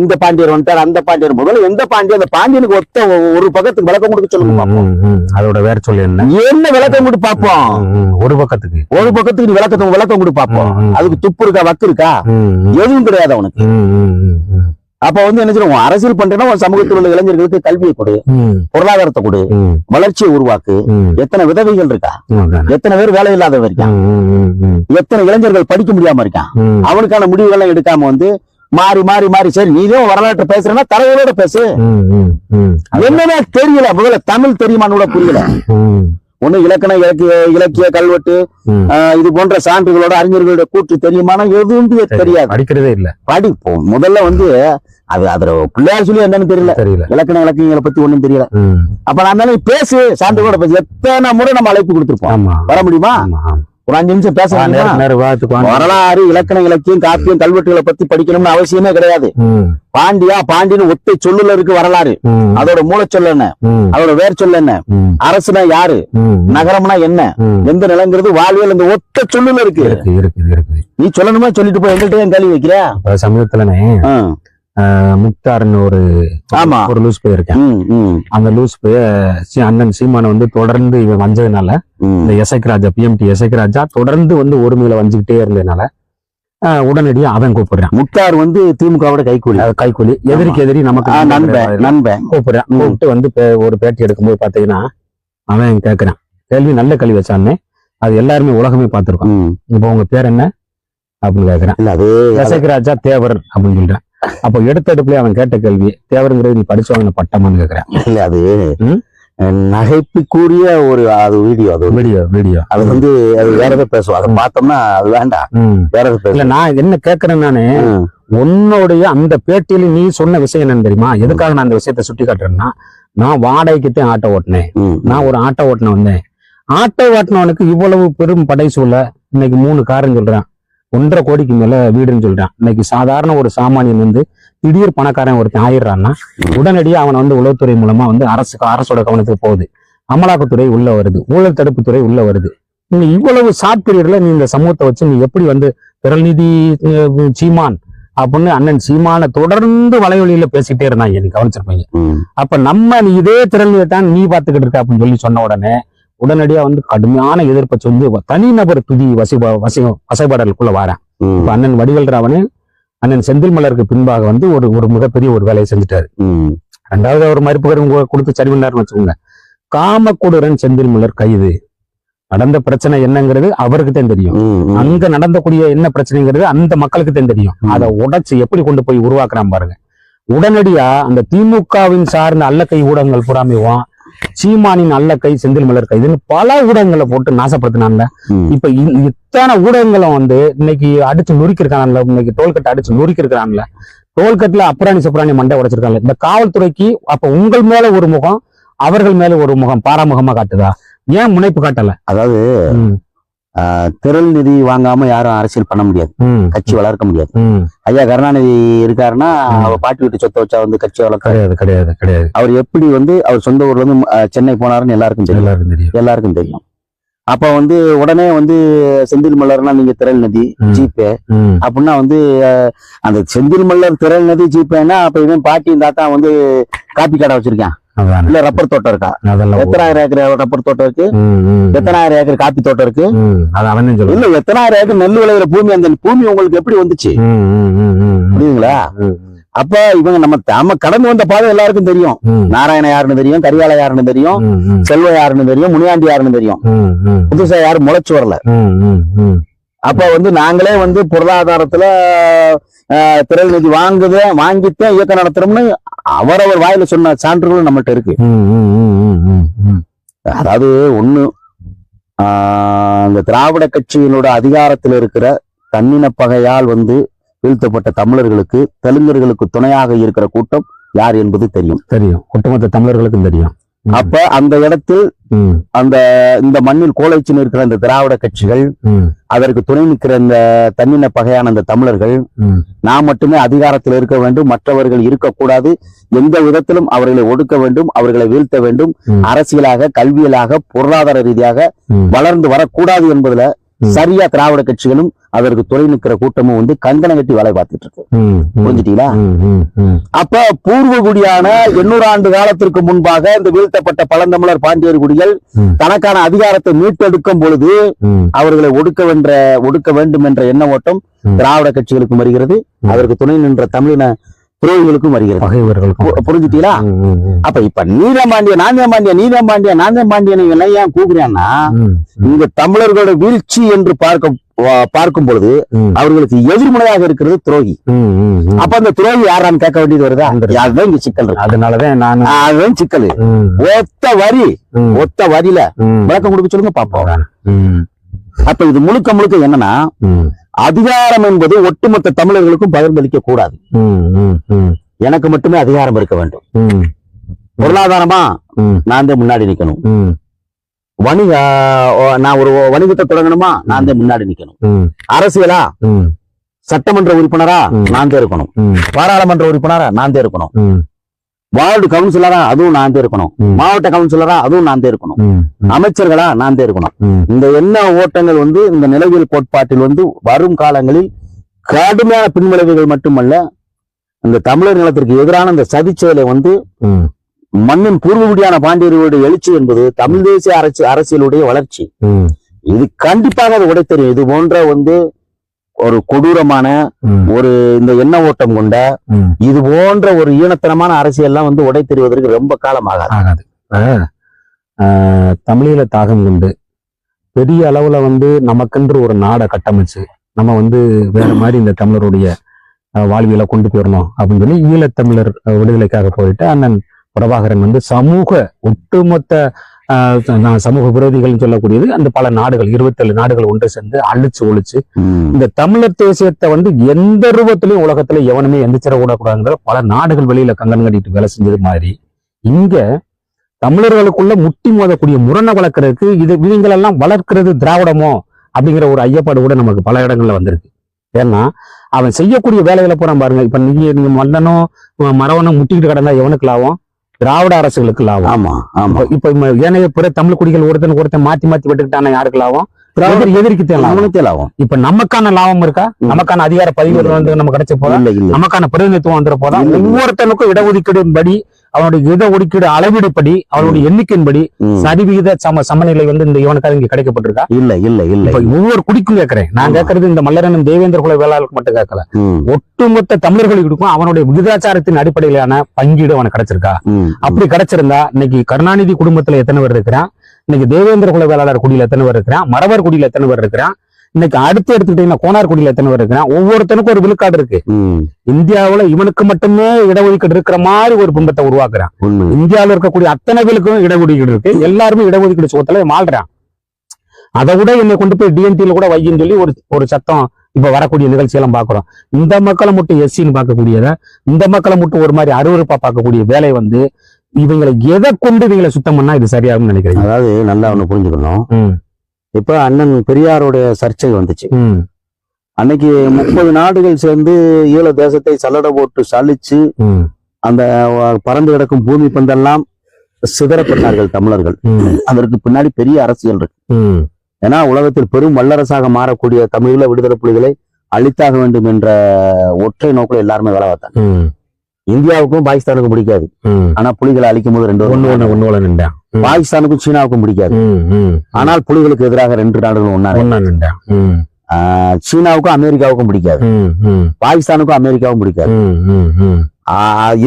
இந்த பாண்டியர் வந்துட்டார், அந்த பாண்டியர், முதல்ல எந்த பாண்டியர், அந்த பாண்டியனுக்கு ஒத்த ஒரு பக்கத்துக்கு விளக்கம் கொடுக்க சொல்லுங்க பார்ப்போம். அதோட வேற சொல்லு என்ன விளக்கம் கொடு பார்ப்போம். ஒரு பக்கத்துக்கு நீ விளக்கம் கொடு பார்ப்போம். அதுக்கு துப்பு இருக்கா, வக்கு இருக்கா, எதுவும் கிடையாது அவனுக்கு. அப்ப வந்து என்ன சொல்லுவோம், அரசியல் பண்றேன்னா உன் சமூகத்தில் உள்ள இளைஞர்களுக்கு கல்வியை கொடு, பொருளாதாரத்தை கொடு, வளர்ச்சியை உருவாக்கு. எத்தனை விதவைகள் இருக்கா, எத்தனை பேர் வேலை இல்லாதவன் இருக்கான், எத்தனை இளைஞர்கள் படிக்க முடியாம இருக்கான், அவனுக்கான முடிவுகள் எடுக்காம வந்து மாறி மாறி மாறி சரி நீதான் வரலாற்று பேசுறேன்னா தலைவரோட பேசு. என்னன்னா தெரியல, முதல்ல தமிழ் தெரியுமான்னு கூட புரியல. ஒண்ணு இலக்கிய கல்வெட்டு இது போன்ற சான்றுகளோட அறிஞர்களோட கூற்று தெரியுமானா எதுவும் தெரியாது, படிக்கிறதே இல்ல. படிப்போம் முதல்ல வந்து அது அதுல பிள்ளையார் சொல்லி என்னன்னு தெரியல, இலக்கியங்களை பத்தி ஒண்ணும் தெரியல. அப்ப நான் பேசு, சான்றுகளோட பேசு. எத்தனை முறை நம்ம அழைப்பு கொடுத்திருப்போம், வர முடியுமா? ஒரு 5 நிமிஷம் பேச வரலாறு, இலக்கியம், காப்பியம், கல்வெட்டுகளை பத்தி படிக்கணும்னு அவசியமே கிடையாது. பாண்டியன்னு ஒத்தை சொல்லுல இருக்கு வரலாறு. அதோட மூலச்சொல் என்ன, அதோட வேர் சொல்ல என்ன, அரசுனா யாரு, நகரம்னா என்ன, எந்த நிலங்கிறது வாழ்வியல் அந்த ஒத்த சொல்லுல இருக்கு. நீ சொல்லணுமா சொல்லிட்டு போய் எங்கள்கிட்ட கேள்வி வைக்கிற? சமீபத்துலனே முக்தார்னு ஒரு லூஸ் பே இருக்கேன். அந்த லூஸ் பே அண்ணன் சீமான வந்து தொடர்ந்து இவன் வந்ததுனால இந்த எசைக்கு PMT எசைக்கு தொடர்ந்து வந்து ஒருமையில வஞ்சுக்கிட்டே இருந்ததுனால உடனடியா அவன் கூப்பிடுறான். முக்தார் வந்து திமுகவோட கைக்கூலி, எதிரிக்கு எதிரி நமக்கு நண்பன் கூப்பிடுறான். கூப்பிட்டு வந்து ஒரு பேட்டி எடுக்கும்போது பாத்தீங்கன்னா அவன் கேட்கிறான் கேள்வி, நல்ல கேள்வி வச்சானே, அது எல்லாருமே உலகமே பார்த்திருக்கோம். இப்ப உங்க பேர் என்ன அப்படின்னு கேட்கிறான். எசைக்கு தேவர் அப்படின்னு சொல்றான். அப்போ எடுத்தடுப்புல அவன் கேட்ட கேள்வி, தேவருங்கிறது நீ படிச்சு வாங்கின பட்டமான்னு கேக்குறேன். இல்ல அது நகைப்புக்குரிய ஒரு வீடியோ, அது வந்து அது வேற ஏதாவது பேசுவோம், அதை பார்த்தோம்னா அது வேண்டாம், வேற ஏதாவது பேச. இல்ல நான் என்ன கேக்குறேன், நானு உன்னுடைய அந்த பேட்டியில நீ சொன்ன விஷயம் என்னன்னு தெரியுமா? எதுக்காக நான் அந்த விஷயத்த சுட்டி காட்டுறேன்னா, நான் வாடகைக்குத்தான் ஆட்டோ ஓட்டினேன், நான் ஒரு ஆட்டோ ஓட்டின வந்தேன். ஆட்டோ ஓட்டினவனுக்கு இவ்வளவு பெரும் படை சூழ இன்னைக்கு 3 காருன்னு சொல்றான், 1.5 கோடிக்கு மேல வீடுன்னு சொல்றான். இன்னைக்கு சாதாரண ஒரு சாமானியன் வந்து திடீர் பணக்காரன் ஒருத்தன் ஆயிடுறான்னா உடனடியா அவனை வந்து உளவுத்துறை மூலமா வந்து அரசோட கவனத்துக்கு போகுது, அமலாக்கத்துறை உள்ள வருது, ஊழல் தடுப்பு துறை உள்ள வருது. நீ இவ்வளவு ஷார்ட் பீரியட்ல நீ இந்த சமூகத்தை வச்சு நீ எப்படி வந்து திரள்நிதி சீமான் அப்படின்னு அண்ணன் சீமான தொடர்ந்து வலைவழியில பேசிக்கிட்டே இருந்தாங்க, நீ கவனிச்சிருப்பீங்க. அப்ப நம்ம இதே திரள்நிதியை தான் நீ பாத்துக்கிட்டு இருக்க அப்படின்னு சொல்லி சொன்ன உடனே உடனடியா வந்து கடுமையான எதிர்ப்பை சொல்லி தனிநபர் துதி வசைபாடலுக்குள்ள வாரான். இப்ப அண்ணன் வடிவேல் ராவனு அண்ணன் செந்தில் மலருக்கு பின்பாக வந்து ஒரு மிகப்பெரிய ஒரு வேலையை செஞ்சுட்டாரு. 2வது ஒரு மறுப்புகரம் கொடுத்து சரி பண்ணாருன்னு வச்சுக்கோங்க. காமக்கொடூரன் செந்தில் மலர் கைது, நடந்த பிரச்சனை என்னங்கிறது அவருக்கு தான் தெரியும், அங்க நடந்தக்கூடிய என்ன பிரச்சனைங்கிறது அந்த மக்களுக்கு தான் தெரியும். அதை உடைச்சு எப்படி கொண்டு போய் உருவாக்குறான் பாருங்க. உடனடியா அந்த திமுகவின் சார்ந்த அல்லக்கை ஊடகங்கள் புறாமையும் சீமானின் அல்ல கை செந்தில் மலர் கைதுன்னு பல ஊடகங்களை போட்டு நாசப்படுத்தினாங்க. இப்ப இத்தனை ஊடகங்களும் வந்து இன்னைக்கு அடிச்சு நொறுக்கிருக்காங்கல்ல, இன்னைக்கு டோல்கட்டை அடிச்சு நொறுக்கிருக்காங்கல்ல, டோல்கட்ல அப்புறாணி சப்புராணி மண்டை உடைச்சிருக்காங்க. இந்த காவல்துறைக்கு அப்ப உங்கள் மேல ஒரு முகம், அவர்கள் மேல ஒரு முகம், பாராமுகமா காட்டுதா? ஏன் முனைப்பு காட்டல? அதாவது திரள் நிதி வாங்காம யாரும் அரசியல் பண்ண முடியாது, கட்சி வளர்க்க முடியாது. ஐயா கருணாநிதி இருக்காருன்னா அவர் பாட்டி வீட்டு சொத்தை வச்சா வந்து கட்சி வளர்க்க கிடையாது. அவர் எப்படி வந்து அவர் சொந்த ஊர்ல இருந்து சென்னை போனாருன்னு எல்லாருக்கும் தெரியும். அப்ப வந்து உடனே வந்து செந்தில் மலர்னா நீங்க திரள் நதி ஜிபே அப்படின்னா வந்து அந்த செந்தில் மலர் திரள் நதி ஜிபேன்னா அப்ப இவன் பாட்டி தாத்தா வந்து காப்பி கடை வச்சிருக்கான், இல்ல ரப்பர் தோட்டம் இருக்கா, எத்தனாயிரம் ஏக்கர் ரப்பர் தோட்டம் இருக்கு, எத்தனாயிரம் ஏக்கர் காப்பி தோட்டம் இருக்கு, இல்ல எத்தனாயிரம் ஏக்கர் நெல் விளையிற பூமி, அந்த பூமி உங்களுக்கு எப்படி வந்துச்சு புரியுதுங்களா? அப்ப இவங்க நம்ம கடந்து வந்த பாதை எல்லாருக்கும் தெரியும். நாராயண யாருன்னு தெரியும், கரிகால யாருன்னு தெரியும், செல்வ யாருன்னு தெரியும், முனியாண்டி யாருன்னு தெரியும். புதுசா யாரும் முளைச்சு வரல. அப்ப வந்து நாங்களே வந்து பொருளாதாரத்துல திரள் நிதி வாங்கித்தான் இயக்கம் நடத்துறோம்னு அவரவர் வாயில சொன்ன சான்றுகளும் நம்மகிட்ட இருக்கு. அதாவது ஒண்ணு, இந்த திராவிட கட்சியினோட அதிகாரத்தில் இருக்கிற தன்னின பகையால் வந்து வீழ்த்தப்பட்ட தமிழர்களுக்கு, தெலுங்கர்களுக்கு துணையாக இருக்கிற கூட்டம் யார் என்பது தெரியும். ஒட்டுமொத்த தமிழர்களுக்கும் தெரியும். அப்ப அந்த இடத்தில் இந்த மண்ணில் கோலைச்சு நிற்கிற இந்த திராவிட கட்சிகள், அதற்கு துணை நிற்கிற இந்த தன்னின பகையான இந்த தமிழர்கள், நாம் மட்டுமே அதிகாரத்தில் இருக்க வேண்டும், மற்றவர்கள் இருக்கக்கூடாது, எந்த விதத்திலும் அவர்களை ஒடுக்க வேண்டும், அவர்களை வீழ்த்த வேண்டும், அரசியலாக, கல்வியலாக, பொருளாதார ரீதியாக வளர்ந்து வரக்கூடாது என்பதுல சரியா திராவிட கட்சிகளும் அதற்கு துணை நிற்கிற கூட்டமும் வந்து கங்கணம் கட்டி வேலை பார்த்துட்டு இருக்கு. புரிஞ்சுட்டீங்களா? அப்ப பூர்வகுடியான 800 ஆண்டு காலத்திற்கு முன்பாக இந்த வீழ்த்தப்பட்ட பழந்தமிழர் பாண்டியர் குடிகள் தனக்கான அதிகாரத்தை மீட்டெடுக்கும் பொழுது அவர்களை ஒடுக்க வேண்டும் என்ற எண்ண ஓட்டம் திராவிட கட்சிகளுக்கும் வருகிறது, அதற்கு துணை நின்ற தமிழின துரோகிகளுக்கும் வருகிறது. புரிஞ்சுட்டீங்களா? அப்ப இப்ப நீதமாண்டியன் ஏன் கூகுறான்னா, இங்க தமிழர்களோட வீழ்ச்சி என்று பார்க்கும் பொழுது அவர்களுக்கு எதிர்மனையாக இருக்கிறது துரோகி. அப்ப அந்த துரோகி யாரான்னு கேட்க வேண்டியது வருதா? அதுதான் இங்க சிக்கல் இருக்கு. அதுதான் சிக்கல். ஒத்த வரியில விளக்கம் கொடுக்க சொல்லுங்க பாப்போம். அப்ப இது முழுக்க என்னன்னா, அதிகாரம் என்பது ஒட்டுமொத்த தமிழர்களுக்கும் பகிர்ந்தளிக்க கூடாது. எனக்கு மட்டுமே அதிகாரம் இருக்க வேண்டும். பொருளாதாரமா நான் தான் முன்னாடி நிக்கணும். நான் ஒரு வணிகத்தை தொடங்கணுமா நான் தான் முன்னாடி நிக்கணும். அரசியலா, சட்டமன்ற உறுப்பினரா நான் தான் இருக்கணும். பாராளுமன்ற உறுப்பினரா நான் தான் இருக்கணும். வார்டு கவுன்சிலரா அதுவும் நான் தான் இருக்கணும். மாவட்ட கவுன்சிலரா அதுவும் நான் தான் இருக்கணும். அமைச்சர்களா நான் தான் இருக்கணும். இந்த எண்ண ஓட்டங்கள் வந்து இந்த நிலவியல் கோட்பாட்டில் வந்து வரும் காலங்களில் கடுமையான பின்விளைவுகள் மட்டுமல்ல, இந்த தமிழர் நிலத்திற்கு எதிரான இந்த சதிச்செயலை வந்து மண்ணின் பூர்வகுடியான பாண்டியர்களுடைய எழுச்சி என்பது தமிழ் தேசிய அரசியலுடைய வளர்ச்சி. இது கண்டிப்பாக அது உடை தெரியும். இது போன்ற வந்து ஒரு கொடூரமான ஒரு இந்த எண்ண ஓட்டம் கொண்ட இது போன்ற ஒரு ஈனத்தனமான அரசியல்லாம் வந்து உடை தெரிவதற்கு ரொம்ப காலம் ஆகாது. தமிழீழ தாகம் கொண்டு பெரிய அளவுல வந்து நமக்கென்று ஒரு நாடை கட்டமைச்சு நம்ம வந்து வேற மாதிரி இந்த தமிழருடைய வாழ்வியலை கொண்டு போயிடணும் அப்படின்னு சொல்லி ஈழத்தமிழர் விடுதலைக்காக போயிட்டு அண்ணன் பிரபாகரன் வந்து ஒட்டுமொத்த சமூக விரோதிகள் சொல்லக்கூடியது அந்த பல நாடுகள் 27 நாடுகள் ஒன்று சேர்ந்து அழிச்சு ஒழிச்சு இந்த தமிழர் தேசியத்தை வந்து எந்த ரூபத்திலையும் உலகத்துல எவனுமே எந்திரிச்சிட கூடாதுங்கிற பல நாடுகள் வெளியில கங்கன் கட்டிட்டு வேலை செஞ்சது மாதிரி இங்க தமிழர்களுக்குள்ள முட்டி மோதக்கூடிய முரணை வளர்க்கறதுக்கு இவங்களெல்லாம் வளர்க்கிறது திராவிடமோ அப்படிங்கிற ஒரு ஐயப்பாடு கூட நமக்கு பல இடங்கள்ல வந்திருக்கு. ஏன்னா அவன் செய்யக்கூடிய வேலைகளை பூரா பாருங்க. இப்ப நீங்க மல்லனும் மரவனும் முட்டிக்கிட்டு கிடந்தா எவனுக்கு லாபம்? திராவிட அரசுகளுக்கு லாபம். ஆமா. இப்ப ஏனைய பிற தமிழ் குடிகள் ஒருத்தன் மாத்தி வெட்டுக்கிட்டான யாருக்கு லாபம்? எதிர்க்கு லாபம். இப்ப நமக்கான லாபம் இருக்கா? நமக்கான அதிகார பதிவு நம்ம கிடைச்ச போதா? நமக்கான பிரதிநிதித்துவம் வந்துட போதா? ஒவ்வொருத்தனுக்கும் இடஒதுக்கீடு படி, அவனுடைய இடஒதுக்கீடு அளவீடுபடி, அவனுடைய எண்ணிக்கையின்படி சரிவிகித சமநிலை வந்து இந்த இவனுக்காக இங்க கிடைக்கப்பட்டிருக்கா? இல்ல. ஒவ்வொரு குடிக்கும் கேட்கிறேன். நான் கேட்கறது இந்த மல்லரனும் தேவேந்திர குல வேளாளருக்கு மட்டும் கேட்கல, ஒட்டுமொத்த தமிழர்களுக்கும் அவனுடைய விகிதாச்சாரத்தின் அடிப்படையிலான பங்கீடு அவனுக்கு கிடைச்சிருக்கா? அப்படி கிடைச்சிருந்தா இன்னைக்கு கருணாநிதி குடும்பத்துல எத்தனை பேர் இருக்கிறான்? இன்னைக்கு தேவேந்திர குல வேளாளர் குடியில எத்தனை பேர் இருக்கிறான்? மறவர் குடியில எத்தனை பேர் இருக்கிறான்? இன்னைக்கு அடுத்து எடுத்துக்கிட்டீங்கன்னா கோனார்குடியில எத்தனை பேர் இருக்கிறான், ஒவ்வொருத்தனுக்கும் ஒரு விழுக்காடு இருக்கு. இந்தியாவுல இவனுக்கு மட்டுமே இடஒதுக்கீடு இருக்கிற மாதிரி ஒரு பிம்பத்தை உருவாக்குறான். இந்தியாவில இருக்கக்கூடிய அத்தனை பேருக்கும் இடஒதுக்கீடு இருக்கு, எல்லாருமே இடஒதுக்கீடு சோத்துல மாள்றான். அதை விட என்னை கொண்டு போய் டிஎன்டில கூட வையின்னு சொல்லி ஒரு சத்தம் இப்ப வரக்கூடிய நிகழ்ச்சியெல்லாம் பாக்குறோம். இந்த மக்களை மட்டும் எஸ்சின்னு பார்க்கக்கூடியத, இந்த மக்களை மட்டும் ஒரு மாதிரி அருவருப்பா பார்க்கக்கூடிய வேலை வந்து இவங்களை எதை கொண்டு இவங்களை சுத்தம் பண்ணா இது சரியாகும்னு நினைக்கிறேன். அதாவது நல்லா ஒண்ணு புரிஞ்சுக்கணும். இப்ப அண்ணன் பெரியாருடைய சர்ச்சை வந்துச்சு. அன்னைக்கு 30 நாடுகள் சேர்ந்து ஈழ தேசத்தை சல்லட போட்டு சலிச்சு அந்த பறந்து கிடக்கும் பூமி பந்தெல்லாம் சிதறப்பட்டார்கள் தமிழர்கள். அதற்கு பின்னாடி பெரிய அரசியல் இருக்கு. ஏன்னா உலகத்தில் பெரும் வல்லரசாக மாறக்கூடிய தமிழீழ விடுதலை புலிகளை அழித்தாக வேண்டும் என்ற ஒற்றை நோக்கில் எல்லாருமே வேலை பார்த்தாங்க. இந்தியாவுக்கும் பாகிஸ்தானுக்கும் பிடிக்காது, ஆனா புலிகளை அழிக்கும் போது ரெண்டு பாகிஸ்தானுக்கும் சீனாவுக்கும் பிடிக்காது, ஆனால் புலிகளுக்கு எதிராக 2 நாடுகளும் ஒன்னா. சீனாவுக்கும் அமெரிக்காவுக்கும் பிடிக்காது, பாகிஸ்தானுக்கும் அமெரிக்காவும் பிடிக்காது.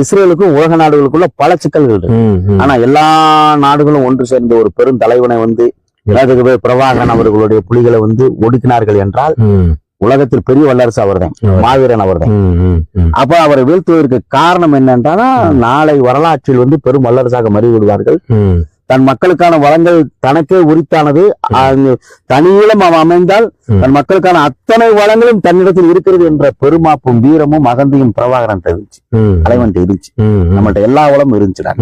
இஸ்ரேலுக்கும் உலக நாடுகளுக்குள்ள பல சிக்கல்கள் இருக்கு. ஆனா எல்லா நாடுகளும் ஒன்று சேர்ந்த ஒரு பெரும் தலைவனை வந்து பிரபாகரன் அவர்களுடைய புலிகளை வந்து ஒடுக்கினார்கள் என்றால் உலகத்தில் பெரிய வல்லரசு அவர்தான், மாவீரன் அவர்தான். அப்ப அவரை வீழ்த்துவதற்கு காரணம் என்னன்னா, நாளை வரலாற்றில் வந்து பெரும் வல்லரசாக மறி விடுவார்கள். தன் மக்களுக்கான வளங்கள் தனக்கே உரித்தானது, தனியிலும் அவன் அமைந்தால் தன் மக்களுக்கான அத்தனை வளங்களும் தன்னிடத்தில் இருக்கிறது என்ற பெருமாப்பும் வீரமும் அகந்தியும் பிரபாகரன் இருந்துச்சு, தலைவன் இருந்துச்சு. நம்மகிட்ட எல்லா வளமும் இருந்துச்சுடா.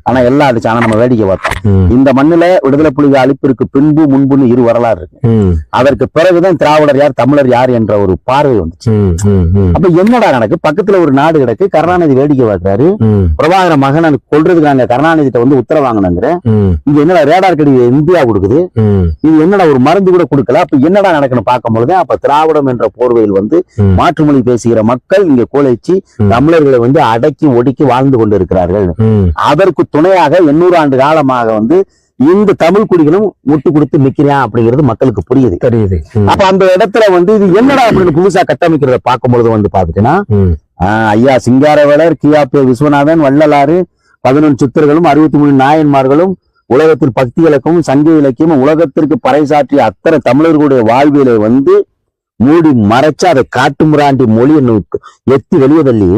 ஆனா எல்லாம் அடிச்சு. ஆனா நம்ம வேடிக்கை பார்த்தோம். இந்த மண்ணில விடுதலை புலிகள் அழிப்பிற்கு பின்பு முன்புன்னு 2 வரலாறு இருக்கு. அதற்கு பிறகுதான் திராவிடர் யார் தமிழர் யார் என்ற ஒரு பார்வை வந்துச்சு. அப்ப என்னடா நடக்கு, பக்கத்துல ஒரு நாடு கிடக்கு, கருணாநிதி வேடிக்கை பார்க்கிறாரு, பிரபாகரன் மகன் கொள்றதுக்கு நாங்க கருணாநிதி கிட்ட வந்து உத்தரவு வாங்கினாங்க. இங்க என்னடா ரேடார் கடி இந்தியா கொடுக்குது, இது என்னடா ஒரு மருந்து கூட கொடுக்கல. அப்ப என்னடா நடக்கணும் பார்க்கும் பொழுது அப்ப திராவிடம் என்ற போர்வையில் வந்து மாற்றுமொழி பேசுகிற மக்கள் இங்க கோலைச்சு தமிழர்களை வந்து அடக்கி ஒடுக்கி வாழ்ந்து கொண்டு இருக்கிறார்கள். அதற்கு துணையாக 800 ஆண்டு காலமாக வந்து இந்த தமிழ் குடிகளும் முட்டு கொடுத்து நிக்கிறான் அப்படிங்கிறது மக்களுக்கு புரியுது. அப்ப அந்த இடத்துல வந்து இது என்னடா அப்படின்னு புதுசா கட்டமைக்கிறத பார்க்கும் பொழுது வந்து பாத்துட்டீங்கன்னா, ஐயா சிங்காரவேலர், கியாப்பே விஸ்வநாதன், வள்ளலாறு, 11 சித்தர்களும் 63 நாயன்மார்களும் உலகத்தில் பக்தி இலக்கமும் சங்க இலக்கியமும் உலகத்திற்கு பறைசாற்றிய அத்தனை தமிழர்களுடைய வாழ்வியலை வந்து மூடி மறைச்சு அதை காட்டு முராண்டி மொழி எத்தி வெளியே தள்ளி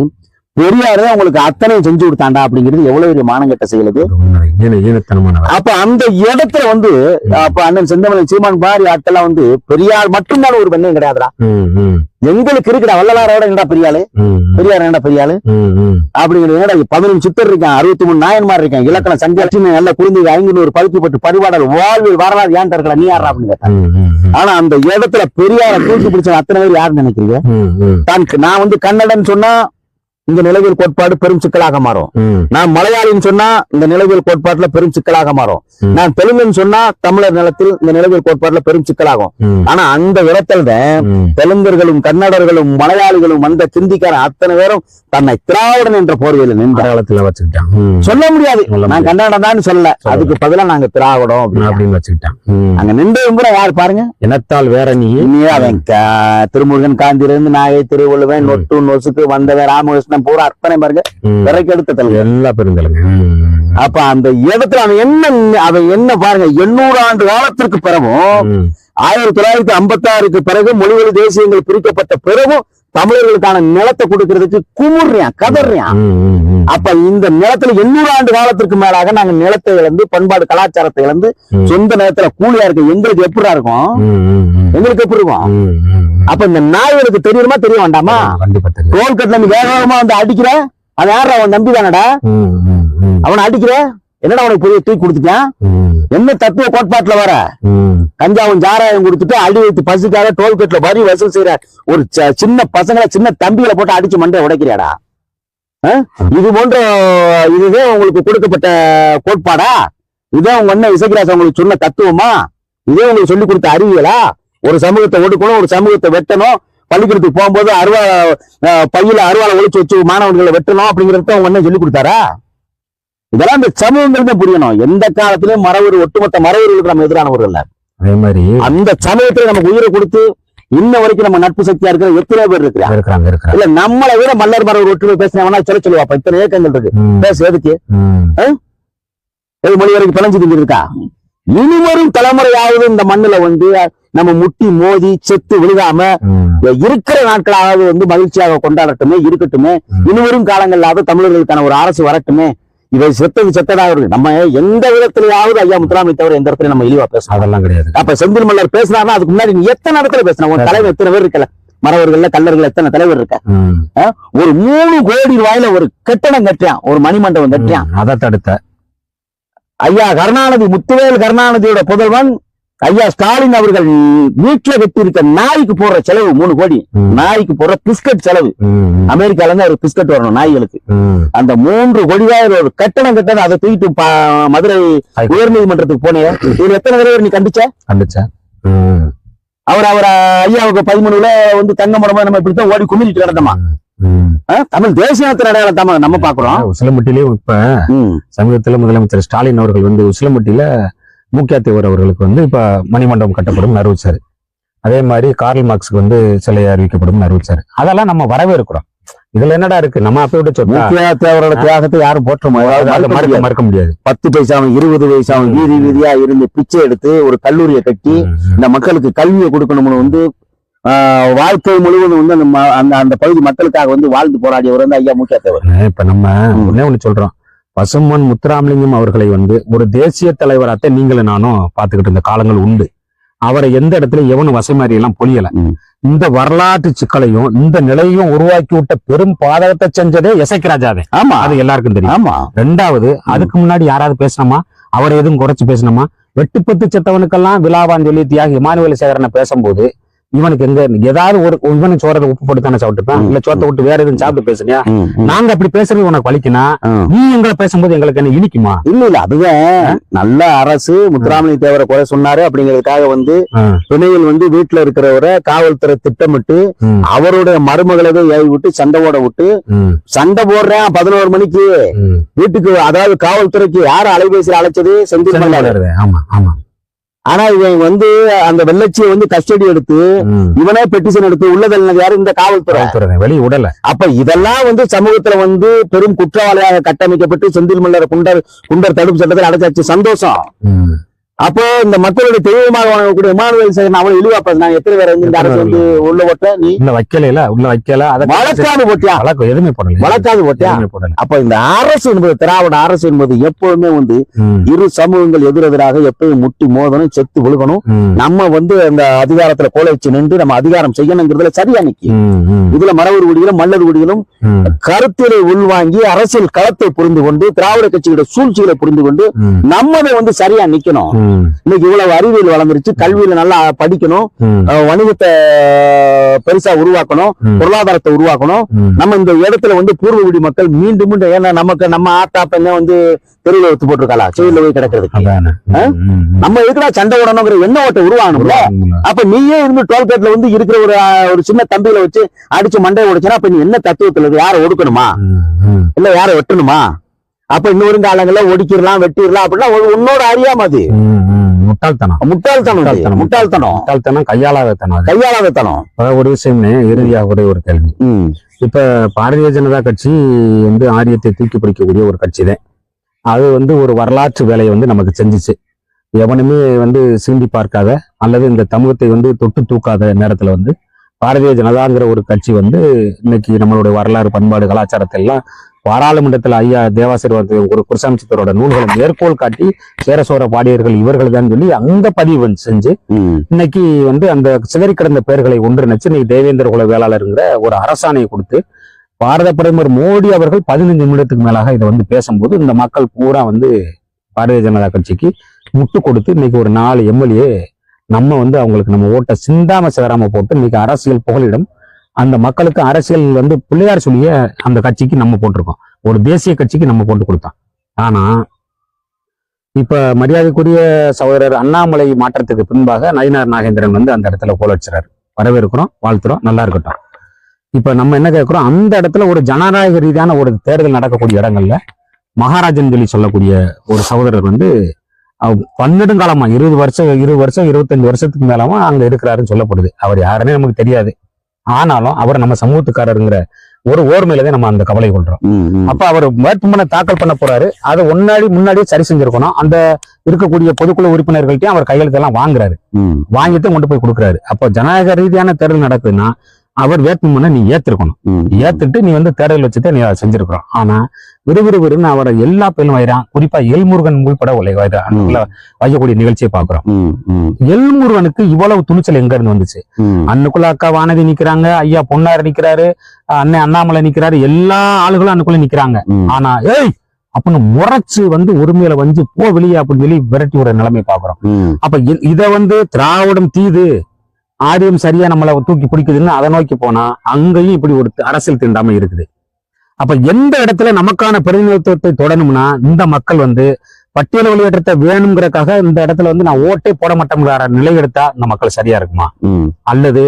பெரியாரு உங்களுக்கு அத்தனையும் செஞ்சு கொடுத்தாண்டா அப்படிங்கிறது எவ்வளவு பெரிய மானங்கட்ட செயலுது. அப்ப அந்த இடத்துல வந்து அப்ப அண்ணன் செந்தமலை சீமான் பாரி ஆட்டெல்லாம் வந்து பெரியார் மட்டும்தான் ஒரு பெண்ணையும் கிடையாதுடா. எங்களுக்கு இருக்குடா வள்ளலாரோட என்னடா பெரியாளு, பெரியார் என்னடா பெரியாளு அப்படிங்கிறது. என்னடா 11 சித்தர் இருக்கான், 63 நாயன்மார் இருக்கான், இலக்கண சங்க நல்ல குழந்தை 500 பதிப்புப்பட்டு பரிபாடல் வாழ்வில் வரலாறு ஏன்டா இருக்கா நீ யாரா அப்படின்னு கேட்டாங்க. ஆனா அந்த இடத்துல பெரியார தூக்கி பிடிச்ச அத்தனை பேர் யாருன்னு நினைக்கிறீங்க? நான் வந்து கன்னடன் சொன்னா இந்த நிலவியல் கோட்பாடு பெரும் சிக்கலாக மாறும். நான் மலையாளின்னு சொன்னா இந்த நிலவியல் கோட்பாட்டுல பெரும் சிக்கலாக மாறும். நான் தெலுங்குன்னு சொன்னா தமிழர் நிலத்தில் இந்த நிலவியல் கோட்பாட்டுல பெரும் சிக்கலாகும். ஆனா அந்த இடத்துல தெலுங்கர்களும் கன்னடர்களும் மலையாளிகளும் அந்த சிந்திக்கார அத்தனை பேரும் தன்னை திராவிடன் என்ற போர்வையில நின்ற காலத்துல வச்சுக்கிட்டான். சொல்ல முடியாது நான் கன்னடம் தான் சொல்லல, அதுக்கு பதிலா நாங்க திராவிடம் அப்படின்னு வச்சுக்கிட்டான். அங்க நின்று யார் பாருங்க, இனத்தால் வேற நீ அவன் திருமுருகன் காந்தியிலிருந்து நாகை திருவள்ளுவன் நொட்டு நொசுக்கு வந்தவன் ராமகிருஷ்ணன் பூரா அத்தனை பாருங்க விரைக்கெடுத்த தலைவர் எல்லா பெருந்தலைங்க. அப்ப அந்த இடத்துல அவன் என்ன பாருங்க, 800 ஆண்டு காலத்திற்கு பிறகும் 1956க்கு பிறகு மொழிவழி தேசியங்கள் பிரிக்கப்பட்ட பிறகும் தமிழர்களுக்கான நிலத்தை கொடுக்கறதுக்கு குமுறியான் கதறியான். அப்ப இந்த நிலத்துல 800 ஆண்டு காலத்திற்கு மேலாக நாங்க நிலத்தை இழந்து பண்பாடு கலாச்சாரத்தை இழந்து சொந்த நிலத்துல கூலியா இருக்க எங்களுக்கு எப்படிதான் இருக்கும், எங்களுக்கு எப்படி இருக்கும்? அப்ப இந்த நாய்களுக்கு தெரியுமா தெரிய வேண்டாமா? டோல்கட்ல நீ வேகமா வந்து அடிக்கிற அவன் யார அவன் நம்பிதானடா, அவனை அடிக்கிற என்னடா அவனுக்கு பெரிய தூக்கி கொடுத்துட்டான். என்ன தத்துவ கோட்பாட்டுல வர கஞ்சாவும் ஜாராயம் கொடுத்துட்டு அடி வைத்து பசுக்காக டோல்கேட்ல வரி வசூல் செய்யற ஒரு சின்ன பசங்களை சின்ன தம்பிகளை போட்டு அடிச்சு மண்டைய உடைக்கிறியாடா? இது போன்ற இதுவே உங்களுக்கு கொடுக்கப்பட்ட கோட்பாடா? இதே உங்க அண்ணன் இசைக்கிராஸ் உங்களுக்கு சொன்ன தத்துவமா? இதே உங்களுக்கு சொல்லி கொடுத்த அறிவியலா? ஒரு சமூகத்தை ஒடுக்கணும், ஒரு சமூகத்தை வெட்டணும், பள்ளிக்கூடத்துக்கு போகும்போது பையில அருவாளை ஒழிச்சு வச்சு மாணவர்களை வெட்டணும் அப்படிங்கறத உங்க அண்ணன் சொல்லி கொடுத்தாரா? இதெல்லாம் இந்த சமூகங்கள் தான் புரியணும். எந்த காலத்திலயும் ஒட்டுமொத்த மறவர்களுக்கு நம்ம எதிரானவர்கள் இல்ல. அதே மாதிரி அந்த சமூகத்துல நமக்கு உயிரை கொடுத்து இன்ன வரைக்கும் நம்ம நட்பு சக்தியா இருக்கிற எத்தனை பேர் இருக்கிறாங்க. இல்ல நம்மளை விட மல்லர் மரவர் ஒற்றுமை பேசினா சொல்லுவாப்பா இத்தனை இயக்கங்கள் இருக்கு பேச எதுக்கு? மொழி வரைக்கும் பிணைஞ்சு இருக்கா? இனிவரும் தலைமுறையாவது இந்த மண்ணுல வந்து நம்ம முட்டி மோதி செத்து விழுகாம இருக்கிற நாட்களாவது வந்து மகிழ்ச்சியாக கொண்டாடட்டுமே, இருக்கட்டுமே. இனிவரும் காலங்களாவது தமிழர்களுக்கான ஒரு அரசு வரட்டுமே. இவை செத்ததாக இருக்கு. நம்ம எந்த விதத்திலேயாவது ஐயா முத்துராமலிங்க தவிர எந்த இடத்துல நம்ம இழிவா பேசணும் அதெல்லாம் கிடையாது. அப்ப செந்தில் மல்லர் பேசினாருன்னா அதுக்கு முன்னாடி நீ எத்தனை இடத்துல பேசின? உன் தலைவர் எத்தனை பேர் இருக்கல? மறவர்கள்ல கல்லர்கள் எத்தனை தலைவர் இருக்க? ஒரு 3 கோடி ரூபாயில ஒரு கட்டணம் கட்டியான், ஒரு மணிமண்டபம் கட்டியான். அதை தடுத்த ஐயா கருணாநிதி, முத்துவேல் கருணாநிதியோட புதல்வன் ஐயா ஸ்டாலின் அவர்கள் வீட்டுல கட்டி இருக்க நாய்க்கு போடுற செலவு 3 கோடி. நாய்க்கு போடுற பிஸ்கட் செலவு. அமெரிக்கால இருந்து ஒரு பிஸ்கட் வரணும் நாய்களுக்கு. அந்த 3 கோடியாயிரம் ஒரு கட்டணம் கட்டணும். அதை தூக்கிட்டு மதுரை உயர் நீதிமன்றத்துக்கு போனேன். இது எத்தனை தடவை நீ கண்டிச்ச? அவர் ஐயாவுக்கு 13 வந்து தங்க முடமா நம்ம இப்படித்தான் ஓடி குமிழிட்டு கிடந்தோமா? தமிழ் தேசியத்தின் அடையாளம் தான் நம்ம பாக்குறோம். உசிலம்பட்டியிலயும் இப்ப சமீபத்தில் முதலமைச்சர் ஸ்டாலின் அவர்கள் வந்து உசிலம்பட்டியில மூக்கியாத்தேவர் அவர்களுக்கு வந்து இப்ப மணிமண்டபம் கட்டப்படும் அறிவிச்சாரு. அதே மாதிரி கார்ல் மார்க்ஸுக்கு வந்து சிலை அறிவிக்கப்படும் அறிவிச்சாரு. அதெல்லாம் நம்ம வரவேற்கிறோம். இதுல என்னடா இருக்கு? நம்ம அப்பயோட மூக்கியாத்தேவரோட தியாகத்தை யாரும் போற்ற மறுக்க முடியாது. 10 பைசாவும் 20 பைசாவும் வீதி வீதியா இருந்து பிச்சை எடுத்து ஒரு கல்லூரியை கட்டி இந்த மக்களுக்கு கல்வியை கொடுக்கணும்னு வந்து வாழ்க்கை முழுவதும் வந்து அந்த பகுதி மக்களுக்காக வந்து வாழ்ந்து போராடியவர் வந்து ஐயா மூக்கியாத்தேவர். இப்ப நம்ம ஒண்ணு சொல்றோம், பசும்பொன் முத்துராமலிங்கம் அவர்களை வந்து ஒரு தேசிய தலைவராக நீங்களும் நானும் பார்த்துக்கிட்டு இருந்த காலங்கள் உண்டு. அவரை எந்த இடத்துல எவனும் வசைமாரி எல்லாம் பொழியல. இந்த வரலாற்று சிக்கலையும் இந்த நிலையும் உருவாக்கி விட்ட பெரும் பாதகத்தை செஞ்சதே எசைக்கராஜாவே. ஆமா, அது எல்லாருக்கும் தெரியும். ஆமா. 2வது, அதுக்கு முன்னாடி யாராவது பேசணுமா? அவரை எதுவும் குறைச்சு பேசணுமா? வெட்டுப்பத்து செத்தவனுக்கெல்லாம் விழாவான் சொல்லி தியாகி இமானுவேல் சேகரனை பேசும்போது இவனுக்கு எங்க ஏதாவது ஒரு இவனுக்கு சோறதை உப்பு போட்டு தானே சாப்பிட்டுருப்பான், இல்ல சோத்தை விட்டு வேற எதுவும் சாப்பிட்டு பேசுனியா? நாங்க அப்படி பேசுறது உனக்கு வலிக்குனா நீ எங்களை பேசும்போது எங்களுக்கு என்ன இனிக்குமா? இல்ல அதுதான் நல்ல அரசு முத்துராமலிங்க தேவரை குறை சொன்னாரு அப்படிங்கிறதுக்காக வந்து துணையில் வந்து வீட்டுல இருக்கிறவரை காவல்துறை திட்டமிட்டு அவருடைய மருமகளை ஏவி விட்டு சண்டை போட விட்டு சண்டை போடுறேன் 11 மணிக்கு வீட்டுக்கு, அதாவது காவல்துறைக்கு யாரு அலைபேசியில் அழைச்சது? செந்தில் மல்லர். ஆமா ஆமா. ஆனா இவன் வந்து அந்த வெள்ளச்சியை வந்து கஸ்டடி எடுத்து இவனே பெட்டிஷன் எடுத்து உள்ளதல்ல யாரு? இந்த காவல்துறை வெளியே விடல. அப்ப இதெல்லாம் வந்து சமூகத்துல வந்து பெரும் குற்றவாளியாக கட்டமைக்கப்பட்டு செந்தில் மல்லர் குண்டர் தடுப்பு சட்டத்தில் அடைச்சாச்சு. சந்தோஷம். அப்போ இந்த மக்களுடைய தெய்வமாக வழங்கக்கூடிய இமானுவேல் சேகரன் அவன் இழிவா பேசினாங்க. எத்தனை பேர் இந்த அரசு வந்து உள்ள போட்ட? நீ உள்ள வைக்கல. வழக்காது போட்டியா? எதுவுமே போடல. வழக்காது போட்டியா? அப்ப இந்த அரசு என்பது, திராவிட அரசு என்பது எப்பவுமே வந்து இரு சமூகங்கள் எதிரெதிராக எப்பவும் முட்டி மோதணும், செத்து விழுகணும். நம்ம வந்து அந்த அதிகாரத்துல கோலை வச்சு நின்று நம்ம அதிகாரம் செய்யணுங்கிறதுல சரியா நிக்கி. இதுல மரவர் குடிகளும் மல்லர் குடிகளும் கருத்திலை உள்வாங்கி அரசியல் களத்தை புரிந்து கொண்டு திராவிட கட்சியோட சூழ்ச்சிகளை புரிந்து கொண்டு நம்மளை வந்து சரியா நிக்கணும். இன்னைக்கு இவ்வளவு அறிவியல் வளர்ந்துருச்சு, கல்வியில நல்லா படிக்கணும், வணிகத்தை பெருசா உருவாக்கணும், பொருளாதாரத்தை உருவாக்கணும். நம்ம இந்த இடத்துல வந்து பூர்வகுடி மக்கள் மீண்டும் மீண்டும், ஏன்னா நமக்கு நம்ம ஆத்தா பெண்ண வந்து தெருவில் எடுத்து போட்டிருக்காளா செயல போய் கிடக்கிறதுக்கு? நம்ம எதுக்குடா சண்டை ஓடணுங்கிற எண்ண ஓட்டை உருவாகணும்ல. அப்ப நீயே இருந்து டோல்கேட்ல வந்து இருக்கிற ஒரு சின்ன தம்பியில வச்சு அடிச்சு மண்டையை உடைச்சனா அப்ப நீ என்ன தத்துவத்துல இருக்கு? யாரை ஒடுக்கணுமா இல்ல யாரை வெட்டணுமா? அப்ப இன்னொரு காலங்கள்ல ஒடிக்கிடலாம் வெட்டிடலாம் அப்படின்னா உன்னோட அறியாம அது முட்டாள்தனம், கையாளாதத்தனம். ஒரு விஷயம் இறுதியாக ஒரு கேள்வி. இப்ப பாரதிய ஜனதா கட்சி வந்து ஆரியத்தை தூக்கி பிடிக்கக்கூடிய ஒரு கட்சி தான். அது வந்து ஒரு வரலாற்று வேலையை வந்து நமக்கு செஞ்சுச்சு. எவனுமே வந்து சீண்டி பார்க்காத அல்லது இந்த சமூகத்தை வந்து தொட்டு தூக்காத நேரத்துல வந்து பாரதிய ஜனதாங்கிற ஒரு கட்சி வந்து இன்னைக்கு நம்மளுடைய வரலாறு, பண்பாடு, கலாச்சாரத்தை எல்லாம் பாராளுமன்றத்தில் ஐயா தேவாசிரியர் ஒரு குருசாமிச்சத்தரோட நூல்களை மேற்கோள் காட்டி சேரசோர பாடியர்கள் இவர்கள் தான் சொல்லி அங்க பதிவு செஞ்சு இன்னைக்கு வந்து அந்த சிதறி கிடந்த பெயர்களை ஒன்றிணைச்சு இன்னைக்கு தேவேந்திர குல வேளாளருங்கிற ஒரு அரசாணையை கொடுத்து பாரத பிரதமர் மோடி அவர்கள் 15 நிமிடத்துக்கு மேலாக இதை வந்து பேசும்போது இந்த மக்கள் பூரா வந்து பாரதிய ஜனதா கட்சிக்கு முட்டு கொடுத்து இன்னைக்கு ஒரு 4 எம்எல்ஏ நம்ம வந்து அவங்களுக்கு நம்ம ஓட்ட சிந்தாம சேராம போட்டு இன்னைக்கு அரசியல் புகலிடம் அந்த மக்களுக்கு அரசியல் வந்து பிள்ளையார் சொல்லிய அந்த கட்சிக்கு நம்ம போட்டிருக்கோம். ஒரு தேசிய கட்சிக்கு நம்ம போட்டு கொடுத்தோம். ஆனா இப்ப மரியாதைக்குரிய சகோதரர் அண்ணாமலை மாற்றத்துக்கு பின்பாக நயினார் நாகேந்திரன் வந்து அந்த இடத்துல கோலடிச்சாரு. வரவேற்கிறோம், வாழ்த்துறோம், நல்லா இருக்கட்டும். இப்ப நம்ம என்ன கேட்கிறோம், அந்த இடத்துல ஒரு ஜனநாயக ரீதியான ஒரு தேர்தல் நடக்கக்கூடிய இடங்கள்ல மகாராஜன் சொல்லி சொல்லக்கூடிய ஒரு சகோதரர் வந்து 12 காலமா 20 வருஷம் 25 வருஷத்துக்கு மேலாமா அங்க இருக்கிறாருன்னு சொல்லப்படுது. அவர் யாருன்னே நமக்கு தெரியாது. ஆனாலும் அவர் நம்ம சமூகத்துக்காரருங்கிற ஒரு ஓர்மையில தான் நம்ம அந்த கவலை கொள்றோம். அப்ப அவர் வேட்புமனு தாக்கல் பண்ண போறாரு, அதை முன்னாடியே சரி செஞ்சிருக்கணும். அந்த இருக்கக்கூடிய பொதுக்குழு உறுப்பினர்கள்ட்டையும் அவர் கையெழுத்தெல்லாம் வாங்குறாரு, வாங்கிட்டு கொண்டு போய் கொடுக்குறாரு. அப்போ ஜனநாயக ரீதியான தேர்தல் நடக்குதுன்னா அவர் வேட்புமனை நீ ஏத்திருக்கணும், ஏத்துட்டு நீ தேர்தல் வச்சுட்டு நீ அதை செஞ்சிருக்கிறோம். ஆனா விறுவிறுன்னு அவரை எல்லா பேரும் வயிறான், குறிப்பா எல்முருகன் உள்பட வைக்கக்கூடிய நிகழ்ச்சியை பாக்குறோம். எல்முருகனுக்கு இவ்வளவு துணிச்சல் எங்க இருந்து வந்துச்சு? அன்னுக்குள்ள அக்கா வானதி நிக்கிறாங்க, ஐயா பொன்னார் நிக்கிறாரு, அண்ணன் அண்ணாமலை நிக்கிறாரு, எல்லா ஆளுகளும் அன்னுக்குள்ள நிக்கிறாங்க. ஆனா ஏய் அப்படின்னு முறைச்சு உரிமையில போ வெளியே அப்படின்னு சொல்லி விரட்டி ஒரு நிலைமை பாக்குறோம். அப்ப இத திராவிடம் தீது, ஆரியம் சரியா நம்மளை தூக்கி பிடிக்குதுன்னு அதை நோக்கி போனா அங்கேயும் இப்படி ஒரு அரசியல் தீண்டாமை இருக்குது. அப்ப எந்த இடத்துல நமக்கான பிரதிநிதித்துவத்தை தொடணும்னா இந்த மக்கள் பட்டியல் வெளியேற்றத்தை வேணுங்கிறதுக்காக இந்த இடத்துல நான் ஓட்டே போட மாட்டேங்கிற நிலை எடுத்தா இந்த மக்கள் சரியா இருக்குமா? அல்லது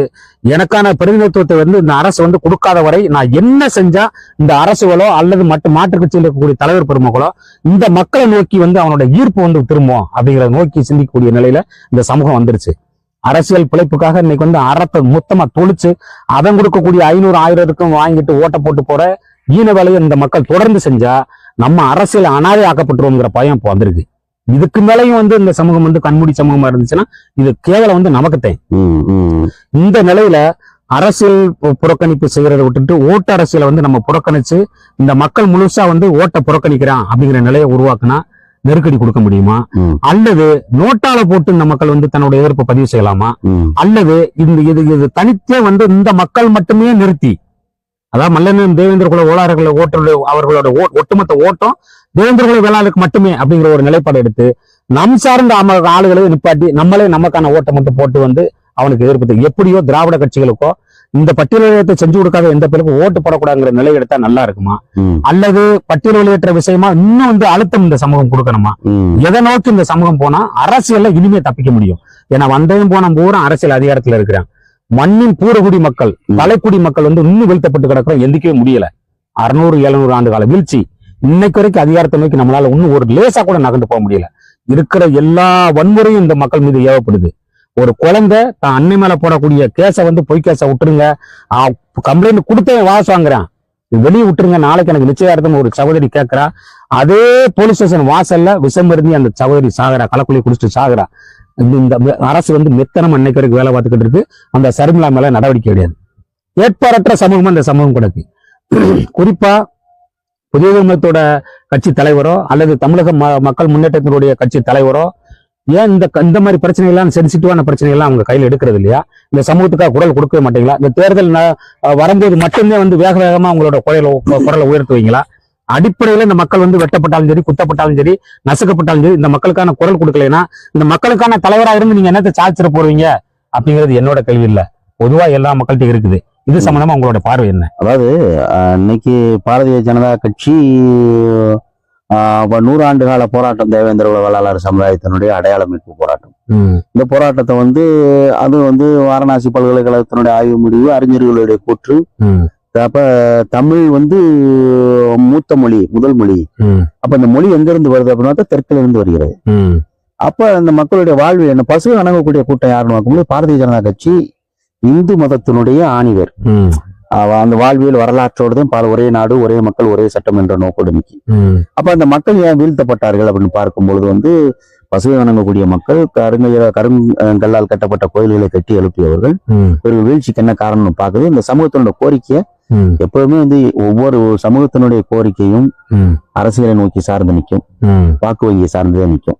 எனக்கான பிரதிநிதித்துவத்தை இந்த அரசு கொடுக்காத வரை நான் என்ன செஞ்சா இந்த அரசுகளோ அல்லது மாற்றுக் கட்சியில் இருக்கக்கூடிய தலைவர் பெருமக்களோ இந்த மக்களை நோக்கி அவனோட ஈர்ப்பு திரும்பும் அப்படிங்கிறத நோக்கி சிந்திக்கக்கூடிய நிலையில இந்த சமூகம் வந்துருச்சு. அரசியல் பிழைப்புக்காக இன்னைக்கு அறத்தை மொத்தமா தொழிச்சு அவன் கொடுக்கக்கூடிய 500,000 வாங்கிட்டு ஓட்ட போட்டு போற ஈன வேலையை இந்த மக்கள் தொடர்ந்து செஞ்சா நம்ம அரசியல் அனாதை ஆக்கப்பட்டுருவோங்கிற பயம் இப்போ வந்திருக்கு. இதுக்கு மேலையும் இந்த சமூகம் கண்மூடி சமூகமா இருந்துச்சுன்னா இது கேவலம் நமக்குத்தான். இந்த நிலையில அரசியல் புறக்கணிப்பு செய்யறதை விட்டுட்டு ஓட்டு அரசியலை நம்ம புறக்கணிச்சு இந்த மக்கள் முழுசா ஓட்டை புறக்கணிக்கிறான் அப்படிங்கிற நிலையை உருவாக்குனா நெருக்கடி கொடுக்க முடியுமா? அல்லது நோட்டால போட்டு இந்த மக்கள் தன்னோட எதிர்ப்பு பதிவு செய்யலாமா? அல்லது இது தனித்தே இந்த மக்கள் மட்டுமே நிறுத்தி, அதாவது மல்லன் தேவேந்திர குல ஓலாளர்கள் அவர்களோட ஒட்டுமொத்த ஓட்டம் தேவேந்திர குல வேளாளருக்கு மட்டுமே அப்படிங்கிற ஒரு நிலைப்பாடு எடுத்து நம் சார்ந்த ஆளுகளை நிப்பாட்டி நம்மளே நமக்கான ஓட்டை மட்டும் போட்டு அவனுக்கு எதிர்ப்பு எப்படியோ திராவிட கட்சிகளுக்கோ இந்த பட்டியல் வெளியேற்றத்தை செஞ்சு கொடுக்காத எந்த பேருக்கும் ஓட்டு போடக்கூடாதுங்கிற நிலை எடுத்தா நல்லா இருக்குமா? அல்லது பட்டியல் வெளியேற்ற விஷயமா இன்னும் அழுத்தம் இந்த சமூகம் கொடுக்கணுமா? எதை நோக்கி இந்த சமூகம் போனா அரசியல்ல இனிமே தப்பிக்க முடியும்? ஏன்னா வந்ததும் போன பூரா அரசியல் அதிகாரத்துல இருக்கிறான். மண்ணின் பூரகுடி மக்கள், தலைக்குடி மக்கள் இன்னும் வீழ்த்தப்பட்டு கிடக்கிறோம், எந்திக்கவே முடியல. 600-700 ஆண்டு கால வீழ்ச்சி இன்னைக்கு வரைக்கும் அதிகாரத்தை நோக்கி நம்மளால இன்னும் ஒரு லேசா கூட நகர்ந்து போக முடியல. இருக்கிற எல்லா வன்முறையும் இந்த மக்கள் மீது ஏவப்படுது. ஒரு குழந்தை தான் அன்னை மேல போடக்கூடிய கேஸை பொய் கேஸை விட்டுருங்க, கம்ப்ளைண்ட் கொடுத்தே வாச வாங்குறான், வெளியே விட்டுருங்க, நாளைக்கு எனக்கு நிச்சயார்த்தம் ஒரு சகோதரி கேட்கிறா, அதே போலீஸ் ஸ்டேஷன் வாசல்ல விஷம் மருந்தி அந்த சகோதரி சாகுறா, களக்குள்ளி குடிச்சிட்டு சாகுறா. இந்த அரசு மெத்தனம் அன்னைக்கு வரைக்கும் வேலை பார்த்துக்கிட்டு இருக்கு. அந்த சர்மிளா மேல நடவடிக்கை கிடையாது. ஏற்பாரற்ற சமூகம் அந்த சமூகம் கிடக்கு. குறிப்பா புதிய தமிழகத்தோட கட்சி தலைவரோ அல்லது தமிழக மக்கள் முன்னேற்றத்தினுடைய கட்சி தலைவரோ ஏன் இந்த மாதிரி பிரச்சனைகள்லாம் சென்சிட்டிவான பிரச்சனைகள்லாம் அவங்க கையில எடுக்கிறது இல்லையா? இந்த சமூகத்துக்காக குரல் கொடுக்கவே மாட்டீங்களா? இந்த தேர்தல் வரும்போது மட்டுமே வேக வேகமா அவங்களோட குரலை உயர்த்துவீங்களா? அடிப்படையில இந்த மக்கள் வெட்டப்பட்டாலும் சரி, குத்தப்பட்டாலும் சரி, நசுக்கப்பட்டாலும் சரி, இந்த மக்களுக்கான குரல் கொடுக்கலைன்னா இந்த மக்களுக்கான தலைவராக இருந்து நீங்க என்னத்தை சாதிச்சிட போறீங்க அப்படிங்கிறது என்னோட கேள்வி இல்ல, பொதுவா எல்லா மக்கள்கிட்ட இருக்குது. இது சம்பந்தமா உங்களோட பார்வை என்ன? அதாவது இன்னைக்கு பாரதிய ஜனதா கட்சி 100 ஆண்டு கால போராட்டம், தேவேந்திர குல வேளாளர் சமுதாயத்தினுடைய அடையாள மீட்பு போராட்டம். இந்த போராட்டத்தை அது வாரணாசி பல்கலைக்கழகத்தினுடைய ஆய்வு முடிவு, அறிஞர்களுடைய கூற்று. அப்ப தமிழ் மூத்த மொழி, முதல் மொழி. அப்ப இந்த மொழி எங்க இருந்து வருது அப்படின்னா தெற்குல இருந்து வருகிறது. அப்ப அந்த மக்களுடைய வாழ்வு என்ன? பசு அணங்கக்கூடிய கூட்டம் யாருன்னு பார்க்கும்போது பாரதிய ஜனதா கட்சி இந்து மதத்தினுடைய ஆணிவர். அந்த வாழ்வியல் வரலாற்றோடு பல ஒரே நாடு, ஒரே மக்கள், ஒரே சட்டம் என்ற நோக்கோடு நிக்கி. அப்ப அந்த மக்கள் ஏன் வீழ்த்தப்பட்டார்கள் அப்படின்னு பார்க்கும்பொழுது பசுவை வணங்கக்கூடிய மக்கள், கருங்கல்லால் கட்டப்பட்ட கோயில்களை கட்டி எழுப்பியவர்கள், இவர்கள் வீழ்ச்சிக்கு என்ன காரணம்னு பார்க்குது. இந்த சமூகத்தினுடைய கோரிக்கையை எப்பவுமே ஒவ்வொரு சமூகத்தினுடைய கோரிக்கையும் அரசியலை நோக்கி சார்ந்து நிற்கும், வாக்கு வங்கியை சார்ந்துதான் நிற்கும்.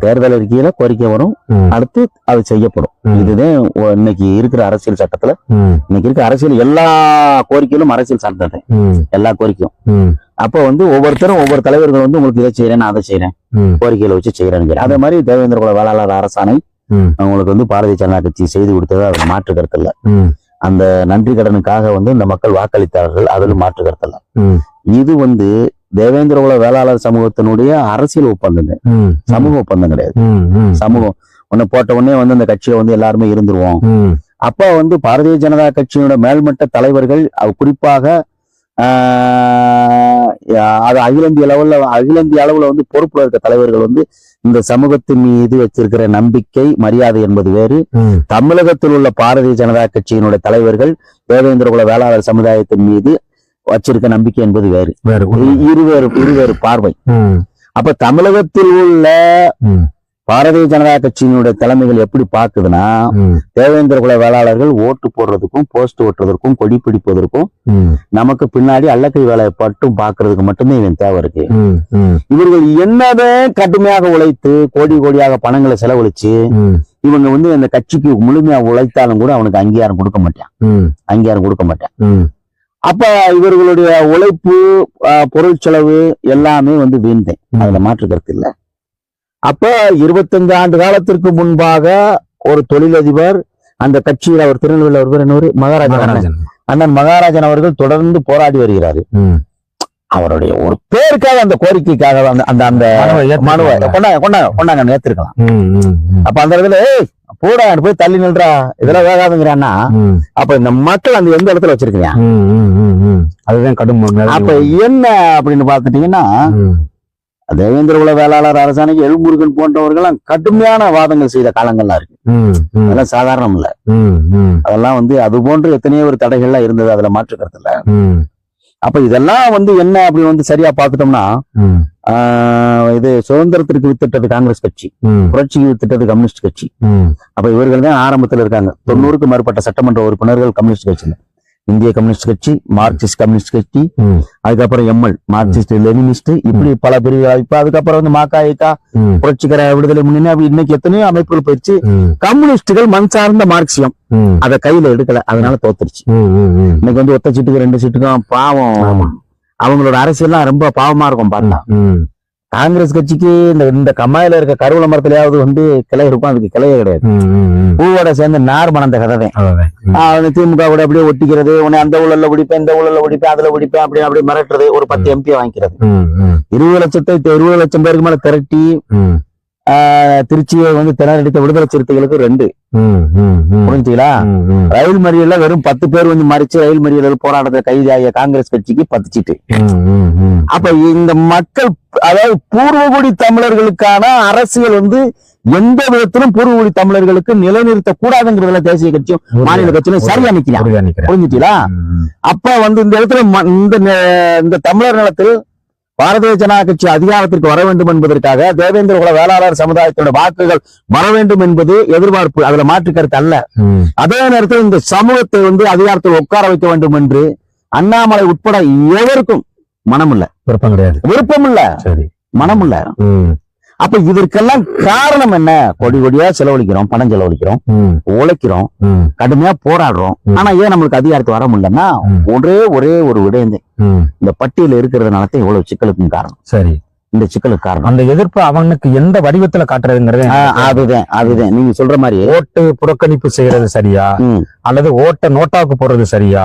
தேர்தல் அறிக்கையில கோரிக்கை வரும், அடுத்து அது செய்யப்படும். இதுதான் இன்னைக்கு இருக்கிற அரசியல் சட்டத்துல, இன்னைக்கு இருக்கிற அரசியல் எல்லா கோரிக்கையிலும் அரசியல் சார்ந்தது, எல்லா கோரிக்கையும். அப்ப ஒவ்வொருத்தரும் ஒவ்வொரு தலைவர்கள் உங்களுக்கு இதை செய்யறேன், நான் அதை செய்யறேன், கோரிக்கையில வச்சு செய்யறேன்னு. அதே மாதிரி தேவேந்திர குல வேளாளர் அரசாணை அவங்களுக்கு பாரதிய ஜனதா கட்சி செய்து கொடுத்தது, அது மாற்று கருத்து இல்ல. அந்த நன்றி கடனுக்காக இந்த மக்கள் வாக்களித்தார்கள், அதில் மாற்று கருத்து இல்ல. இது தேவேந்திர குல வேளாளர் சமூகத்தினுடைய அரசியல் ஒப்பந்தம், சமூக ஒப்பந்தம் கிடையாது. சமூகம் ஒன்னு போட்ட உடனே அந்த கட்சியில எல்லாருமே இருந்துருவோம். அப்ப பாரதிய ஜனதா கட்சியோட மேல்மட்ட தலைவர்கள், குறிப்பாக அது அகில இந்திய அளவுல பொறுப்புல இருக்க தலைவர்கள் இந்த சமூகத்தின் மீது வச்சிருக்கிற நம்பிக்கை, மரியாதை என்பது வேறு. தமிழகத்தில் உள்ள பாரதிய ஜனதா கட்சியினுடைய தலைவர்கள் தேவேந்திர குல வேளாளர் சமுதாயத்தின் மீது வச்சிருக்க நம்பிக்கை என்பது வேறு. வேறு இருவேறு பார்வை. அப்ப தமிழகத்தில் உள்ள பாரதிய ஜனதா கட்சியினுடைய தலைமைகள் எப்படி பாக்குதுன்னா, தேவேந்திர குல வேளாளர்கள் ஓட்டு போடுறதுக்கும் போஸ்ட் ஓட்டுறதற்கும் கொடி பிடிப்பதற்கும் நமக்கு பின்னாடி அல்லக்கை வேலையை மட்டும் பாக்குறதுக்கு மட்டும்தான் இவன் தேவை இருக்கு. இவர்கள் என்னதான் கடுமையாக உழைத்து கோடி கோடியாக பணங்களை செலவழிச்சு இவங்க வந்து அந்த கட்சிக்கு முழுமையா உழைத்தாலும் கூட அவனுக்கு அங்கீகாரம் கொடுக்க மாட்டான். அப்ப இவர்களுடைய உழைப்பு பொருள் செலவு எல்லாமே வந்து வீண்தேன், அதுல மாற்று கருத்து இல்ல. அப்ப 25 ஆண்டு காலத்திற்கு முன்பாக ஒரு தொழிலதிபர் அந்த கட்சியில் அவர் திருநெல்வேலி மகாராஜன் அண்ணன் மகாராஜன் அவர்கள் தொடர்ந்து போராடி வருகிறாரு. அவருடைய ஒரு பேருக்காக அந்த கோரிக்கைக்காக அந்த அந்த மனுவை கொண்டாங்க ஏத்திருக்கலாம். அப்ப அந்த இடத்துல போடா போய் தள்ளி நின்றா இதெல்லாம் வேகாதுங்கிறான்னா அப்ப இந்த மக்கள் அந்த எந்த இடத்துல வச்சிருக்கிறான் அதுதான் கடும். அப்ப என்ன அப்படின்னு பாத்துட்டீங்கன்னா, தேவேந்திர குல வேளாளர் அரசாணைக்கு எல்முருகன் போன்றவர்கள் கடுமையான வாதங்கள் செய்த காலங்கள்லாம் இருக்கு. அதெல்லாம் சாதாரணம் இல்ல. அதெல்லாம் வந்து அது போன்று எத்தனையோ ஒரு தடைகள்லாம் இருந்தது, அதுல மாற்று கருத்து இல்ல. அப்ப இதெல்லாம் வந்து என்ன அப்படி வந்து சரியா பாத்துட்டோம்னா, இது சுதந்திரத்திற்கு வித்திட்டது காங்கிரஸ் கட்சி, புரட்சிக்கு வித்திட்டது கம்யூனிஸ்ட் கட்சி. அப்ப இவர்கள் தான் ஆரம்பத்தில் இருக்காங்க. 90க்கும் மேற்பட்ட சட்டமன்ற உறுப்பினர்கள் கம்யூனிஸ்ட் கட்சி, இந்திய கம்யூனிஸ்ட் கட்சி, மார்க்சிஸ்ட் கம்யூனிஸ்ட் கட்சி, அதுக்கப்புறம் எம்எல் மார்க்சிஸ்ட் லெனினிஸ்ட், இப்படி பல பிரிவுகள். இப்ப அதுக்கப்புறம் வந்து மகாயிகா, புரட்சிகர விடுதலை முன்னணி, அப்படி இன்னைக்கு எத்தனையோ அமைப்புகள் போயிடுச்சு. கம்யூனிஸ்டுகள் மண் சார்ந்த மார்க்சியம் அதை கையில எடுக்கல, அதனால தோத்துருச்சு. இன்னைக்கு வந்து ஒத்த சீட்டுக்கு 2 சீட்டுக்கும் பாவம். அவங்களோட அரசியல்லாம் ரொம்ப பாவமா இருக்கும் பார்த்தா. காங்கிரஸ் கட்சிக்கு இந்த கம்மாயில இருக்க கருவள மரத்திலேயாவது வந்து கிளை இருக்கும், அதுக்கு கிளையே கிடையாது. பூவோட சேர்ந்து நார் மணந்த கதை தான். திமுக கூட அப்படியே ஒட்டிக்கிறது, உன்னை அந்த ஊழல்ல பிடிப்பேன், இந்த ஊழல்ல பிடிப்பேன், அதுல பிடிப்பேன், அப்படி மிரட்டுறது, ஒரு 10 MP வாங்கிக்கிறது. 20 லட்சம் பேருக்கு மேல திரட்டி திருச்சியை வந்து திணறடித்த விடுதலை சிறுத்தைகளுக்கு 2 புரிஞ்சுங்களா? ரயில் மறியல்ல வெறும் 10 பேர் வந்து மறிச்சு ரயில் மறியல் போராட்டத்தை கைதாகிய காங்கிரஸ் கட்சிக்கு 10 சீட்டு. அப்ப இந்த மக்கள், அதாவது பூர்வகுடி தமிழர்களுக்கான அரசியல் வந்து எந்த விதத்திலும் பூர்வகுடி தமிழர்களுக்கு நிலைநிறுத்த கூடாதுங்கிறதுல தேசிய கட்சியும் மாநில கட்சியும் சரியா நிக்கலாம். புரிஞ்சுட்டீங்களா? அப்ப வந்து இந்த இடத்துல இந்த தமிழர் நிலத்தில் பாரதிய ஜனதா கட்சி அதிகாரத்திற்கு வர வேண்டும் என்பதற்காக தேவேந்திர குல வேளாளர் சமுதாயத்தோட வாக்குகள் வர வேண்டும் என்பது எதிர்பார்ப்பு, அதுல மாற்று கருத்து அல்ல. அதே நேரத்தில் இந்த சமூகத்தை வந்து அதிகாரத்தில் உட்கார வைக்க வேண்டும் என்று அண்ணாமலை உட்பட எவருக்கும் மனம் இல்ல, விருப்பம் இல்ல, மனம் இல்ல. அப்ப இதற்கெல்லாம் காரணம் என்ன? கொடி கொடியா செலவழிக்கிறோம், பணம் செலவழிக்கிறோம், உழைக்கிறோம், கடுமையா போராடுறோம். ஆனா ஏன் நம்மளுக்கு அதிகாரத்து வர முடியலன்னா ஒரே ஒரு விடயந்தேன், இந்த பட்டியல இருக்கிறதுனால இவ்வளவு சிக்கலுக்கும் காரணம். சரி, இந்த சிக்கலுக்கு காரணம் அந்த எதிர்ப்பு அவனுக்கு எந்த வடிவத்துல காட்டுறதுங்கிறது. அதுதான் நீங்க சொல்ற மாதிரி ஓட்டு புறக்கணிப்பு செய்யறது சரியா, அல்லது ஓட்ட நோட்டாவுக்கு போறது சரியா?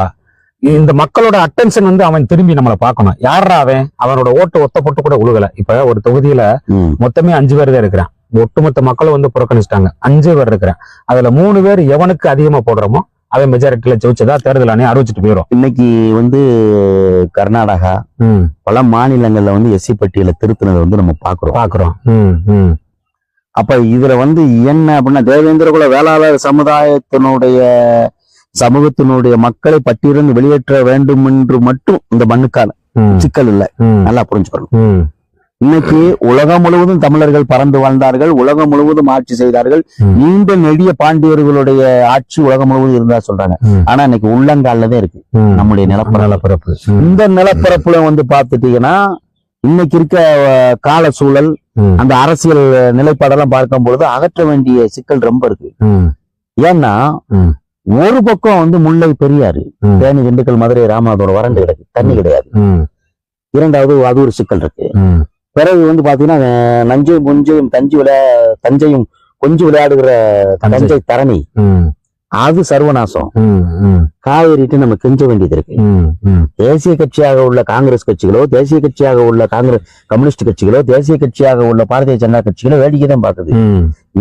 இந்த மக்களோட அட்டென்ஷன் வந்து அவன் திரும்பி நம்மளை பார்க்கணும். யாரா அவனோட ஓட்டு ஒத்த போட்டு கூட உழுகல. இப்ப ஒரு தொகுதியில மொத்தமே 5 பேர் தான் இருக்கிறான். ஒட்டுமொத்த மக்களும் வந்து புறக்கணிச்சிட்டாங்க. 5 பேர் இருக்கிறேன். அதுல 3 பேர் எவனுக்கு அதிகமா போடுறோமோ அவன் மெஜாரிட்டியில ஜெயிச்சதா தேர்தல் ஆணையம் அறிவிச்சுட்டு போயிடும். இன்னைக்கு வந்து கர்நாடகா பல மாநிலங்கள்ல வந்து SC பட்டியல திருத்தினதை வந்து நம்ம பாக்குறோம். அப்ப இதுல வந்து என்ன அப்படின்னா, தேவேந்திர குல வேளாளர் சமூகத்தினுடைய மக்களை பட்டியலிருந்து வெளியேற்ற வேண்டும் என்று மட்டும் இந்த மண்ணுக்கான சிக்கல் இல்ல. நல்லா புரிஞ்சுக்கணும். இன்னைக்கு உலகம் முழுவதும் தமிழர்கள் பறந்து வாழ்ந்தார்கள், உலகம் முழுவதும் ஆட்சி செய்தார்கள். நீண்ட நெடிய பாண்டியர்களுடைய ஆட்சி உலகம் முழுவதும் இருந்தா சொல்றாங்க. ஆனா இன்னைக்கு உள்ளங்கால்லதான் இருக்கு நம்முடைய நிலப்பரப்பு. இந்த நிலப்பரப்புல வந்து பாத்துட்டீங்கன்னா இன்னைக்கு இருக்க கால சூழல், அந்த அரசியல் நிலைப்பாடெல்லாம் பார்க்கும் பொழுது அகற்ற வேண்டிய சிக்கல் ரொம்ப இருக்கு. ஏன்னா ஒரு பக்கம் வந்து முல்லை பெரியாறு, தேனி, திண்டுக்கல், மதுரை, ராமநாதபுரம் வறண்டு கிடக்கு, தண்ணி கிடையாது. இரண்டாவது அது ஒரு சிக்கல் இருக்கு. பிறகு வந்து பாத்தீங்கன்னா நஞ்சையும் புஞ்சையும் தஞ்சையும் கொஞ்சம் விளையாடுகிற தஞ்சை தரணி, அது சர்வநாசம். காவேரிட்டு நம்ம கெஞ்ச வேண்டியது இருக்கு. தேசிய கட்சியாக உள்ள காங்கிரஸ் கட்சிகளோ, தேசிய கட்சியாக உள்ள கம்யூனிஸ்ட் கட்சிகளோ, தேசிய கட்சியாக உள்ள பாரதிய ஜனதா கட்சிகளோ வேடிக்கை தான் பாக்குது.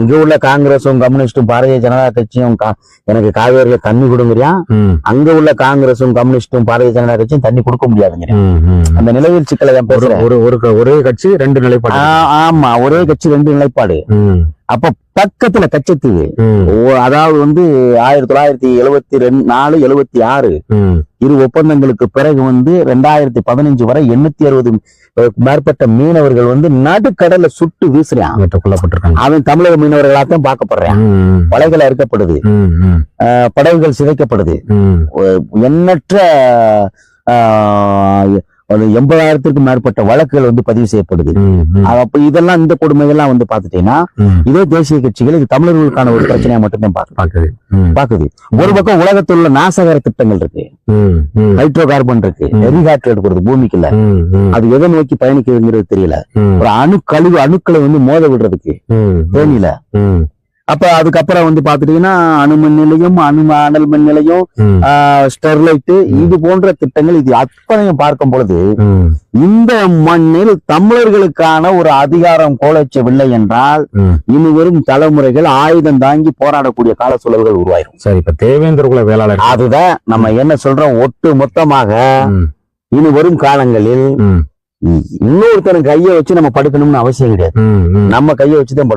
இங்க உள்ள காங்கிரஸும் கம்யூனிஸ்டும் பாரதிய ஜனதா கட்சியும் எனக்கு காவேரியில தண்ணி கொடுங்கறியா, அங்க உள்ள காங்கிரஸும் கம்யூனிஸ்டும் பாரதிய ஜனதா கட்சியும் தண்ணி கொடுக்க முடியாதுங்க. அந்த நிலவில் சிக்கலை தான் பேசுறேன். ஒரே கட்சி 2 நிலைப்பாடு. ஆமா, ஒரே கட்சி 2 நிலைப்பாடு. அப்ப பக்கத்துல கச்சத்தீவு, அதாவது வந்து 1974, 76 இரு ஒப்பந்தங்களுக்கு பிறகு வந்து 2015 வரை 860 மேற்பட்ட மீனவர்கள் வந்து நடுக்கடல்ல சுட்டு வீசுறான். கொல்லப்பட்டிருக்காங்க. அவன் தமிழக மீனவர்களாத்தான் பார்க்கப்படுறான். வலைகள் அறுக்கப்படுது, படகுகள் சிதைக்கப்படுது, எண்ணற்ற 80,000க்கும் மேற்பட்ட வழக்குகள் வந்து பதிவு செய்யப்படுது. அப்ப இதெல்லாம் இந்த கொடுமைகள்லாம் வந்து பாத்துட்டீங்கன்னா இதே தேசிய கட்சிகள் இது தமிழர்களுக்கான ஒரு பிரச்சனையா மட்டும்தான் பாக்குது. ஒரு பக்கம் உலகத்தில் உள்ள நாசகர திட்டங்கள் இருக்கு, ஹைட்ரோ கார்பன் இருக்கு, எரிகாற்று எடுக்கிறது பூமிக்குள்ள, அது எதை நோக்கி பயணிக்குதுங்கிறது தெரியல. ஒரு அணுக்களை வந்து மோத விடுறதுக்கு தேனில. அப்ப அதுக்கப்புறம் வந்து பாத்துட்டீங்கன்னா அணுமின் நிலையம், அனல் மின் நிலையம், ஸ்டெர்லைட், இது போன்ற திட்டங்கள், இது அத்தனையும் பார்க்கும் பொழுது இந்த மண்ணில் தமிழர்களுக்கான ஒரு அதிகாரம் கோலச்சவில்லை என்றால் இனி வரும் தலைமுறைகள் ஆயுதம் தாங்கி போராடக்கூடிய கால சூழல்கள் உருவாயிரும். சரி, இப்ப தேவேந்திர குல வேளாளர், அதுதான் நம்ம என்ன சொல்றோம், ஒட்டு மொத்தமாக இனி வரும் காலங்களில் இன்னொருத்தன கைய வச்சு நம்ம படுக்கணும்னு அவசியம் கிடையாது. நம்ம கைய வச்சுதான்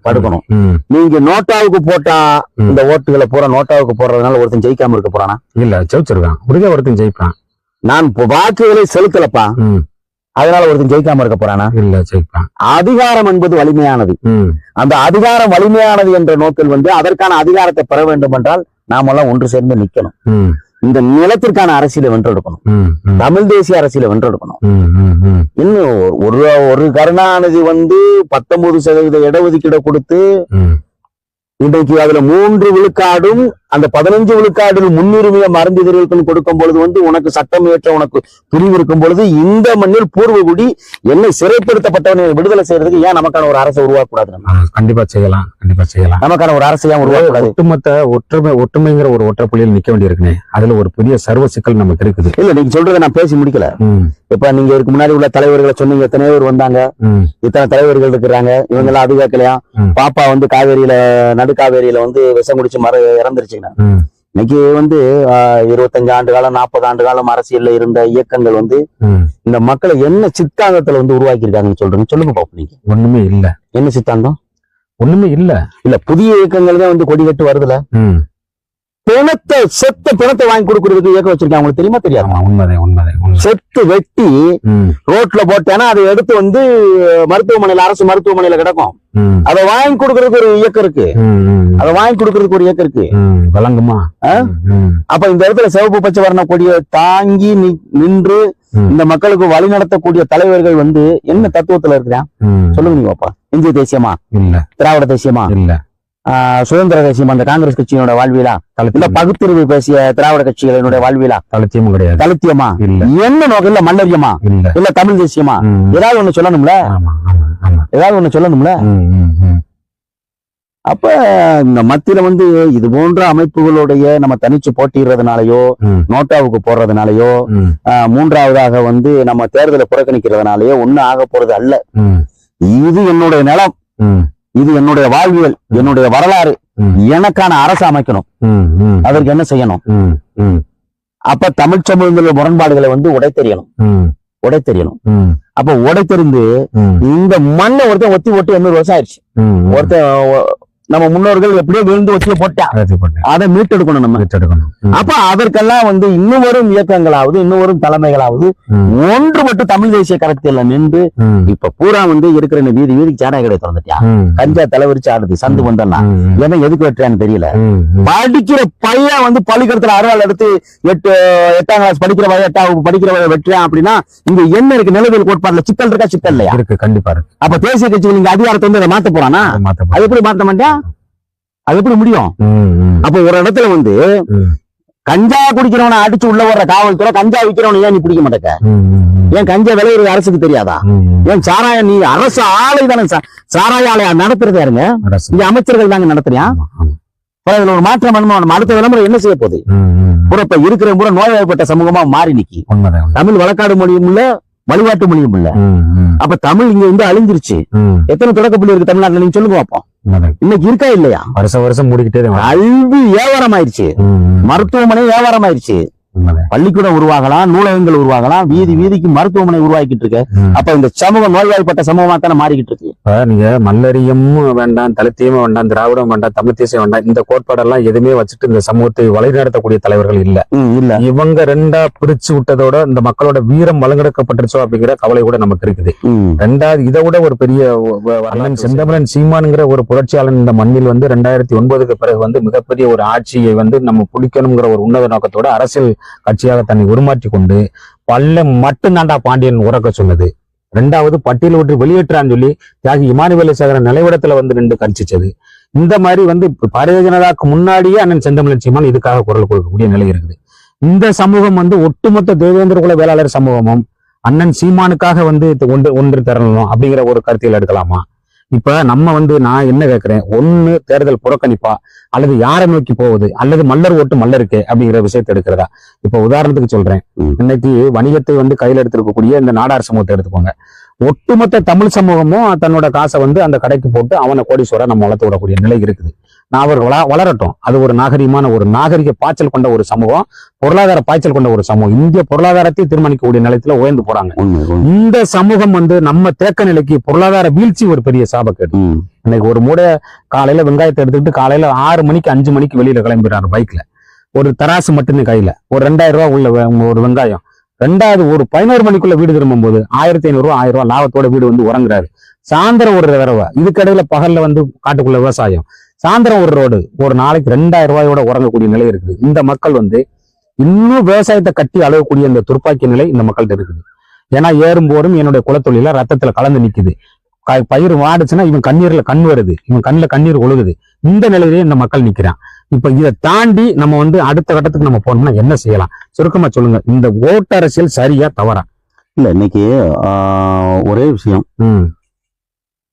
படுக்கணும். நீங்க நோட்டாவுக்கு போட்டா இந்த ஓட்டுகளை பூரா நோட்டாவுக்கு போடுறதுனால ஒருத்தன் ஜெயிக்காம இருக்க போறானா? இல்ல, ஜெயிச்சிருக்கான். ஒருத்தன் ஜெயிப்பான். நான் வாக்குகளை செலுத்தலப்பா, அதனால ஒருத்தன் ஜெயிக்காம இருக்க போறானா? இல்ல, ஜெயிப்பான். அதிகாரம் என்பது வலிமையானது. அந்த அதிகாரம் வலிமையானது என்ற நோக்கில் வந்து அதற்கான அதிகாரத்தை பெற வேண்டும் என்றால் நாமெல்லாம் ஒன்று சேர்ந்து நிக்கணும். இந்த நிலத்திற்கான அரசியலை வென்றெடுக்கணும். தமிழ் தேசிய அரசியலை வென்றெடுக்கணும். இன்னும் ஒரு கருணாநிதி வந்து 19% இடஒதுக்கீடு கொடுத்து இன்றைக்கு அதுல 3 விழுக்காடும் அந்த 15 விழுக்காடில் முன்னுரிமையை மருந்துகளுக்கு கொடுக்கும் பொழுது வந்து உனக்கு சட்டம் ஏற்ற உனக்கு பிரிவு இருக்கும் பொழுது இந்த மண்ணில் பூர்வகுடி என்னை சிறைப்படுத்தப்பட்டவனை விடுதலை செய்யறதுக்கு ஏன் நமக்கான ஒரு அரசை உருவாக்கூடாது? கண்டிப்பா செய்யலாம். நமக்கான ஒரு அரசை ஏன் உருவாக்கூடாது? ஒட்டுமொத்த ஒற்றுமைங்கிற ஒரு ஒற்றைப்புள்ளியில் நிக்க வேண்டியிருக்குனே, அதுல ஒரு பெரிய சர்வ சிக்கல் நமக்கு இருக்குது. இல்ல, நீங்க சொல்றதை நான் பேசி முடிக்கல. இப்ப நீங்க இதுக்கு முன்னாடி உள்ள தலைவர்களை சொன்னீங்க, எத்தனை பேர் வந்தாங்க, இத்தனை தலைவர்கள் இருக்கிறாங்க, இவங்க எல்லாம் அது கேட்கலையா? பாப்பா வந்து காவேரியில நடுக்காவேரியில வந்து விஷம் குடிச்சு இறந்துருச்சு. இன்னைக்கு வந்து 25 ஆண்டு காலம் 40 ஆண்டு காலம் அரசியல்ல இருந்த இயக்கங்கள் வந்து இந்த மக்களை என்ன சித்தாந்தத்துல வந்து உருவாக்கி இருக்காங்கன்னு சொல்லுங்க பாப்போம். நீங்க ஒண்ணுமே இல்ல. என்ன சித்தாந்தம்? ஒண்ணுமே இல்ல. புதிய இயக்கங்கள் தான் வந்து கொடி கட்டு வருதுல. செத்த பிணத்தை வாங்கி கொடுக்கறதுக்கு இயக்கம் வச்சிருக்காங்க. உங்களுக்கு தெரியுமா தெரியாதா? உண்மைதான். செத்து வெட்டி ரோட்ல போட்டேன்னா அதை எடுத்து வந்து மருத்துவமனையில, அரசு மருத்துவமனையில கிடக்கும். அதை வாங்கி கொடுக்கறதுக்கு ஒரு இயக்கம் இருக்கு. வழங்குமா? அப்ப இந்த இடத்துல சிவப்பு பச்சை வர்ண கொடியை தாங்கி நின்று இந்த மக்களுக்கு வழி நடத்தக்கூடிய தலைவர்கள் வந்து என்ன தத்துவத்துல இருக்கிறான் சொல்லுங்க நீங்க பாப்பா. இந்திய தேசியமா இல்ல, திராவிட தேசியமா இல்ல, சுதந்திர தேசியம் அந்த காங்கிரஸ் கட்சியினோட வாழ்வியலா இல்ல, பகுத்தறிவு பேசிய திராவிட கட்சிகளினுடைய வாழ்வியலா? தலித்தியமும் கிடையாது. தலித்தியமா என்ன நோக்கம்? இல்ல மன்னரியமா இல்ல தமிழ் தேசியமா? ஏதாவது ஒண்ணு சொல்லணும்ல. அப்ப இந்த மத்தியில வந்து இது போன்ற அமைப்புகளுடைய நம்ம தனிச்சு போட்டிடுறதுனாலயோ, நோட்டாவுக்கு போடுறதுனாலயோ, மூன்றாவதாக வந்து நம்ம தேர்தலை புறக்கணிக்கிறதுனாலயோ ஒண்ணு ஆக போறது அல்ல. இது என்னுடைய நிலம், இது என்னுடைய வாழ்வியல், என்னுடைய வரலாறு, எனக்கான அரசு அமைக்கணும். அதற்கு என்ன செய்யணும்? அப்ப தமிழ் சமூகங்கள முரண்பாடுகளை வந்து உடைத்தெறியணும். அப்ப உடைத்தெறிந்து இந்த மண்ணை ஒருத்தன் ஒத்தி போட்டு 800 வருஷம் ஆயிடுச்சு. ஒருத்தன் நம்ம முன்னோர்கள் எப்படியோ விழுந்து வச்சு போட்டா அதை மீட்டெடுக்கணும் நம்ம. அப்ப அதற்கெல்லாம் வந்து இன்னும் வரும் இயக்கங்களாவது, இன்னும் வரும் தலைமைகளாவது ஒன்றுபட்டு தமிழ் தேசிய கருத்தில நின்று இப்ப பூரா வந்து இருக்கிற வீதிக்கு சாராய கடை திறந்துட்டியா, கஞ்சா தலைவரிச்சு ஆடுது, சந்து வந்தெல்லாம் எவன் எதுக்கு வெட்டுறான்னு தெரியல. படிக்கிற பையன் வந்து பள்ளிக்கூடத்துல அறுவாள் எடுத்து 8ஆம் கிளாஸ் படிக்கிற பையன் 8ஆம் வகுப்பு படிக்கிற பையன் வெட்டுறான் அப்படின்னா இங்க என்ன இருக்கு? நிலவியல் கோட்பாடுல சிக்கல் இருக்கா? சிக்கல் இல்லையா? இருக்கு, கண்டிப்பா இருக்கு. அப்ப தேசிய கட்சிகள் நீங்க அதிகாரத்தை வந்து அதை மாத்த போறானா? அது எப்படி மாத்த மாட்டேன்? அது எப்படி முடியும்? அப்ப ஒரு இடத்துல வந்து கஞ்சா குடிக்கிறவனை அடிச்சு உள்ள வர்ற காவல்துறை கஞ்சா விக்கிறவனை ஏன் நீ பிடிக்க மாட்டேங்க? ஏன் கஞ்சா விளையிறது அரசுக்கு தெரியாதா? ஏன் சாராய நீ அரசு ஆலை தானே, சாராய ஆலையா நடத்துறது யாருங்க? இங்க அமைச்சர்கள் தாங்க நடத்துறியா? இதுல ஒரு மாற்றம் அடுத்த விளம்பரம் என்ன செய்ய போகுது? இப்ப இருக்கிற பூரா நோய்வாய்ப்பட்ட சமூகமா மாறி நிக்கி. தமிழ் வழக்காடு மொழியும் இல்ல, வழிபாட்டு மொழியும் இல்ல. அப்ப தமிழ் இங்க வந்து அழிஞ்சிருச்சு. எத்தனை தொடக்கப்பள்ளி இருக்கு தமிழ்நாட்டுல? நீங்க சொல்லுங்க பாப்போம். இன்னைக்கு இருக்கா இல்லையா? வருஷம் மூடிக்கிட்டே கல்வி வியாபாரம் ஆயிடுச்சு, மருத்துவமனை வியாபாரம் ஆயிடுச்சு, உண்மைதான். பள்ளிக்கூடம் உருவாகலாம், நூலகங்கள் உருவாகலாம், வீதி வீதிக்கு மருத்துவமனை உருவாக்கிட்டு இருக்கு. அப்ப இந்த சமூகம் நோய்வாய்ப்பட்ட சமூகமா தானே மாறிக்கிட்டு இருக்கு. இப்ப நீங்க மல்லரியமும் வேண்டாம், தலித்தியமும் வேண்டாம், திராவிடம் வேண்டாம், தமிழ் தேசியம் வேண்டாம், இந்த கோட்பாடெல்லாம் எதுவுமே வச்சுட்டு இந்த சமூகத்தை வழிநடத்தக்கூடிய தலைவர்கள் இல்ல. இல்ல, இவங்க ரெண்டா பிரிச்சு விட்டதோட இந்த மக்களோட வீரம் வழங்கெடுக்கப்பட்டுருச்சோ அப்படிங்கிற கவலை கூட நமக்கு இருக்குது. ரெண்டாவது இதை விட ஒரு பெரிய அண்ணன் செந்தமிழன் சீமானுங்கிற ஒரு புரட்சியாளன் இந்த மண்ணில் வந்து 2009க்கு பிறகு வந்து மிகப்பெரிய ஒரு ஆட்சியை வந்து நம்ம பிடிக்கணுங்கிற ஒரு உன்னத நோக்கத்தோட அரசியல் கட்சியாக தன்னை உருமாற்றி கொண்டு பல்ல மட்டும்தாண்டா பாண்டியன் உறக்க சொன்னது. ரெண்டாவது பட்டியல் விட்டு வெளியேற்றான்னு சொல்லி தியாகி இமானுவேல் சேகரன் நிலைவிடத்துல வந்து நின்று கர்ச்சிச்சது. இந்த மாதிரி வந்து பாரதிய ஜனதாக்கு முன்னாடியே அண்ணன் செந்தமிழன் சீமான் இதுக்காக குரல் கொடுக்கக்கூடிய நிலை இருக்குது. இந்த சமூகம் வந்து ஒட்டுமொத்த தேவேந்திர குல வேளாளர் சமூகமும் அண்ணன் சீமானுக்காக வந்து ஒன்று திரளணும் அப்படிங்கிற ஒரு கருத்தியல் எடுக்கலாமா? இப்ப நம்ம வந்து நான் என்ன கேட்கிறேன், ஒண்ணு தேர்தல் புறக்கணிப்பா, அல்லது யாரை நோக்கி போகுது, அல்லது மல்லர் ஓட்டு மல்லருக்கே அப்படிங்கிற விஷயத்தை எடுக்கிறதா? இப்ப உதாரணத்துக்கு சொல்றேன், இன்னைக்கு வணிகத்தை வந்து கையில எடுத்துருக்கக்கூடிய இந்த நாடார் சமூகத்தை எடுத்துக்கோங்க. ஒட்டுமொத்த தமிழ் சமூகமும் தன்னோட காசை வந்து அந்த கடைக்கு போட்டு அவனை கோடீஸ்வரா நம்ம வளர்த்து விடக்கூடிய நிலை இருக்குது. நான் அவர் வளரட்டும், அது ஒரு நாகரிகமான ஒரு நாகரிக பாய்ச்சல் கொண்ட ஒரு சமூகம், பொருளாதார பாய்ச்சல் கொண்ட ஒரு சமூகம், இந்திய பொருளாதாரத்தை தீர்மானிக்கக்கூடிய நிலையத்துல உயர்ந்து போறாங்க. இந்த சமூகம் வந்து நம்ம தேக்க நிலைக்கு பொருளாதார வீழ்ச்சி ஒரு பெரிய சாபக்கேடு. இன்னைக்கு ஒரு மூட காலையில வெங்காயத்தை எடுத்துக்கிட்டு காலையில 6 மணிக்கு 5 மணிக்கு வெளியில கிளம்பிடுறாரு பைக்ல, ஒரு தராசு மட்டுமே கையில, ஒரு 2000 ரூபாய் உள்ள ஒரு வெங்காயம். ரெண்டாவது ஒரு 11 மணிக்குள்ள வீடு திரும்பும் போது 1500 ரூபாய் 1000 ரூபாய் லாபத்தோட வீடு வந்து உறங்குறாரு. சாயந்தரம் ஒரு தடவை, இதுக்கடையில பகல்ல வந்து காட்டுக்குள்ள விவசாயம், சாயந்தரம் ஒரு ரோடு, ஒரு நாளைக்கு 2000 ரூபாயோட உறங்கக்கூடிய நிலை இருக்குது. இந்த மக்கள் வந்து இன்னும் விவசாயத்தை கட்டி அழகக்கூடிய இந்த துர்ப்பாக்கிய நிலை இந்த மக்கள்கிட்ட இருக்குது. ஏன்னா ஏறும்போதும் என்னுடைய குலத்தொழில ரத்தத்துல கலந்து நிக்குது. பயிர் வாடுச்சுன்னா இவன் கண்ணீர்ல கண் வருது, இவன் கண்ணுல கண்ணீர் ஒழுகுது. இந்த நிலையிலேயே இந்த மக்கள் நிக்கிறான். இப்ப இதை தாண்டி நம்ம வந்து அடுத்த கட்டத்துக்கு நம்ம போனோம்னா என்ன செய்யலாம்? சுருக்கமா சொல்லுங்க, இந்த ஓட்டு அரசியல் சரியா தவறா? இல்ல, இன்னைக்கு ஒரே விஷயம்.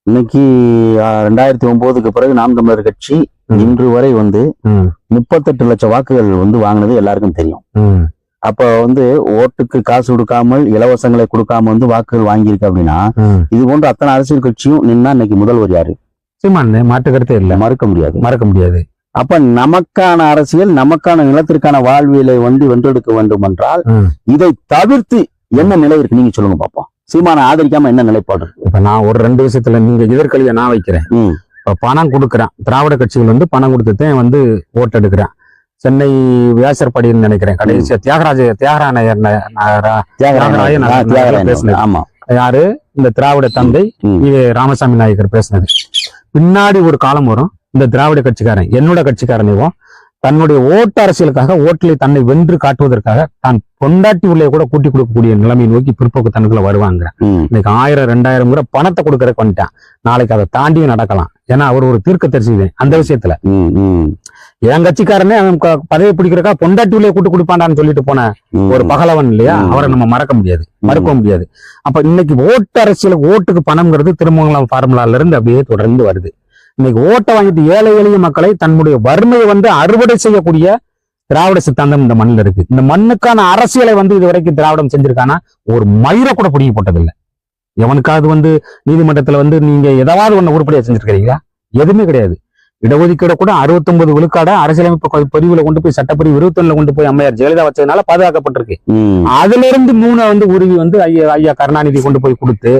இன்னைக்கு 2009க்கு பிறகு நாம் தமிழர் கட்சி இன்று வரை வந்து 38 லட்சம் வாக்குகள் வந்து வாங்கினது எல்லாருக்கும் தெரியும். அப்ப வந்து ஓட்டுக்கு காசு கொடுக்காமல் இலவசங்களை கொடுக்காம வந்து வாக்குகள் வாங்கியிருக்கு அப்படின்னா, இது போன்ற அத்தனை அரசியல் கட்சியும் நின்னா இன்னைக்கு முதல்வர் யாரு? சீமான். மாற்று கருத்தே இல்ல, மறக்க முடியாது. அப்ப நமக்கான அரசியல், நமக்கான நிலத்திற்கான வாழ்வியலை வந்து வென்றெடுக்க வேண்டும் என்றால் இதை தவிர்த்து என்ன நிலை இருக்கு நீங்க சொல்லுங்க பாப்போம். சீமானை ஆதரிக்காம என்ன நிலைப்பாடு? இப்ப நான் ஒரு 2 விஷயத்துல நீங்க எதிர்கல்வியை நான் வைக்கிறேன். இப்ப பணம் கொடுக்குறேன், திராவிட கட்சிகள் வந்து பணம் கொடுத்துட்டேன் வந்து ஓட்டு எடுக்கிறேன். சென்னை வியாசர்படின்னு நினைக்கிறேன் கடைசியா தியாகராயன் பேசினது. ஆமா, யாரு? இந்த திராவிட தந்தை ராமசாமி நாயக்கர் பேசினது. பின்னாடி ஒரு காலம் வரும், இந்த திராவிட கட்சிக்காரன் என்னோட கட்சிக்காரனையும் தன்னுடைய ஓட்டு அரசியலுக்காக ஓட்டிலே தன்னை வென்று காட்டுவதற்காக தான் பொண்டாட்டி உள்ளே கூட கூட்டி கொடுக்கக்கூடிய நிலைமையை நோக்கி பிற்போக்கு தனக்குள்ள வருவாங்க. இன்னைக்கு 1000 2000 முறை பணத்தை கொடுக்கறதுக்கு வந்துட்டான். நாளைக்கு அதை தாண்டியும் நடக்கலாம். ஏன்னா அவர் ஒரு தீர்க்க தரிசி அந்த விஷயத்துல. என் கட்சிக்காரனே அவன் பதவி பிடிக்கிறக்கா பொண்டாட்டி உள்ளே கூட்டு கொடுப்பாண்டான்னு சொல்லிட்டு போன ஒரு பகலவன் இல்லையா? அவரை நம்ம மறக்க முடியாது. அப்ப இன்னைக்கு ஓட்டு அரசியலுக்கு ஓட்டுக்கு பணம்ங்கிறது திருமங்கலம் ஃபார்முலால இருந்து அப்படியே தொடர்ந்து வருது. இன்னைக்கு ஓட்டை வாங்கிட்டு ஏழை எளிய மக்களை தன்னுடைய வறுமையை வந்து அறுவடை செய்யக்கூடிய திராவிட சித்தாந்தம் இந்த மண்ணில் இருக்கு. இந்த மண்ணுக்கான அரசியலை வந்து இதுவரைக்கும் திராவிடம் செஞ்சிருக்கானா? ஒரு மயிரை கூட பிடிக்க போட்டதில்லை. எவனுக்காவது வந்து நீதிமன்றத்துல வந்து நீங்க ஏதாவது ஒண்ணு உருப்படியா செஞ்சிருக்கிறீங்களா? எதுவுமே கிடையாது. இடஒதுக்கீடு கூட 69 விழுக்காட அரசியலமைப்பு பதிவுல கொண்டு போய் சட்டப்பிரிவு 21 கொண்டு போய் அம்மையார் ஜெயலலிதா வச்சதுனால பாதுகாக்கப்பட்டிருக்கு. அதுல இருந்து 3 வந்து உருவி வந்து ஐயா கருணாநிதி கொண்டு போய் கொடுத்து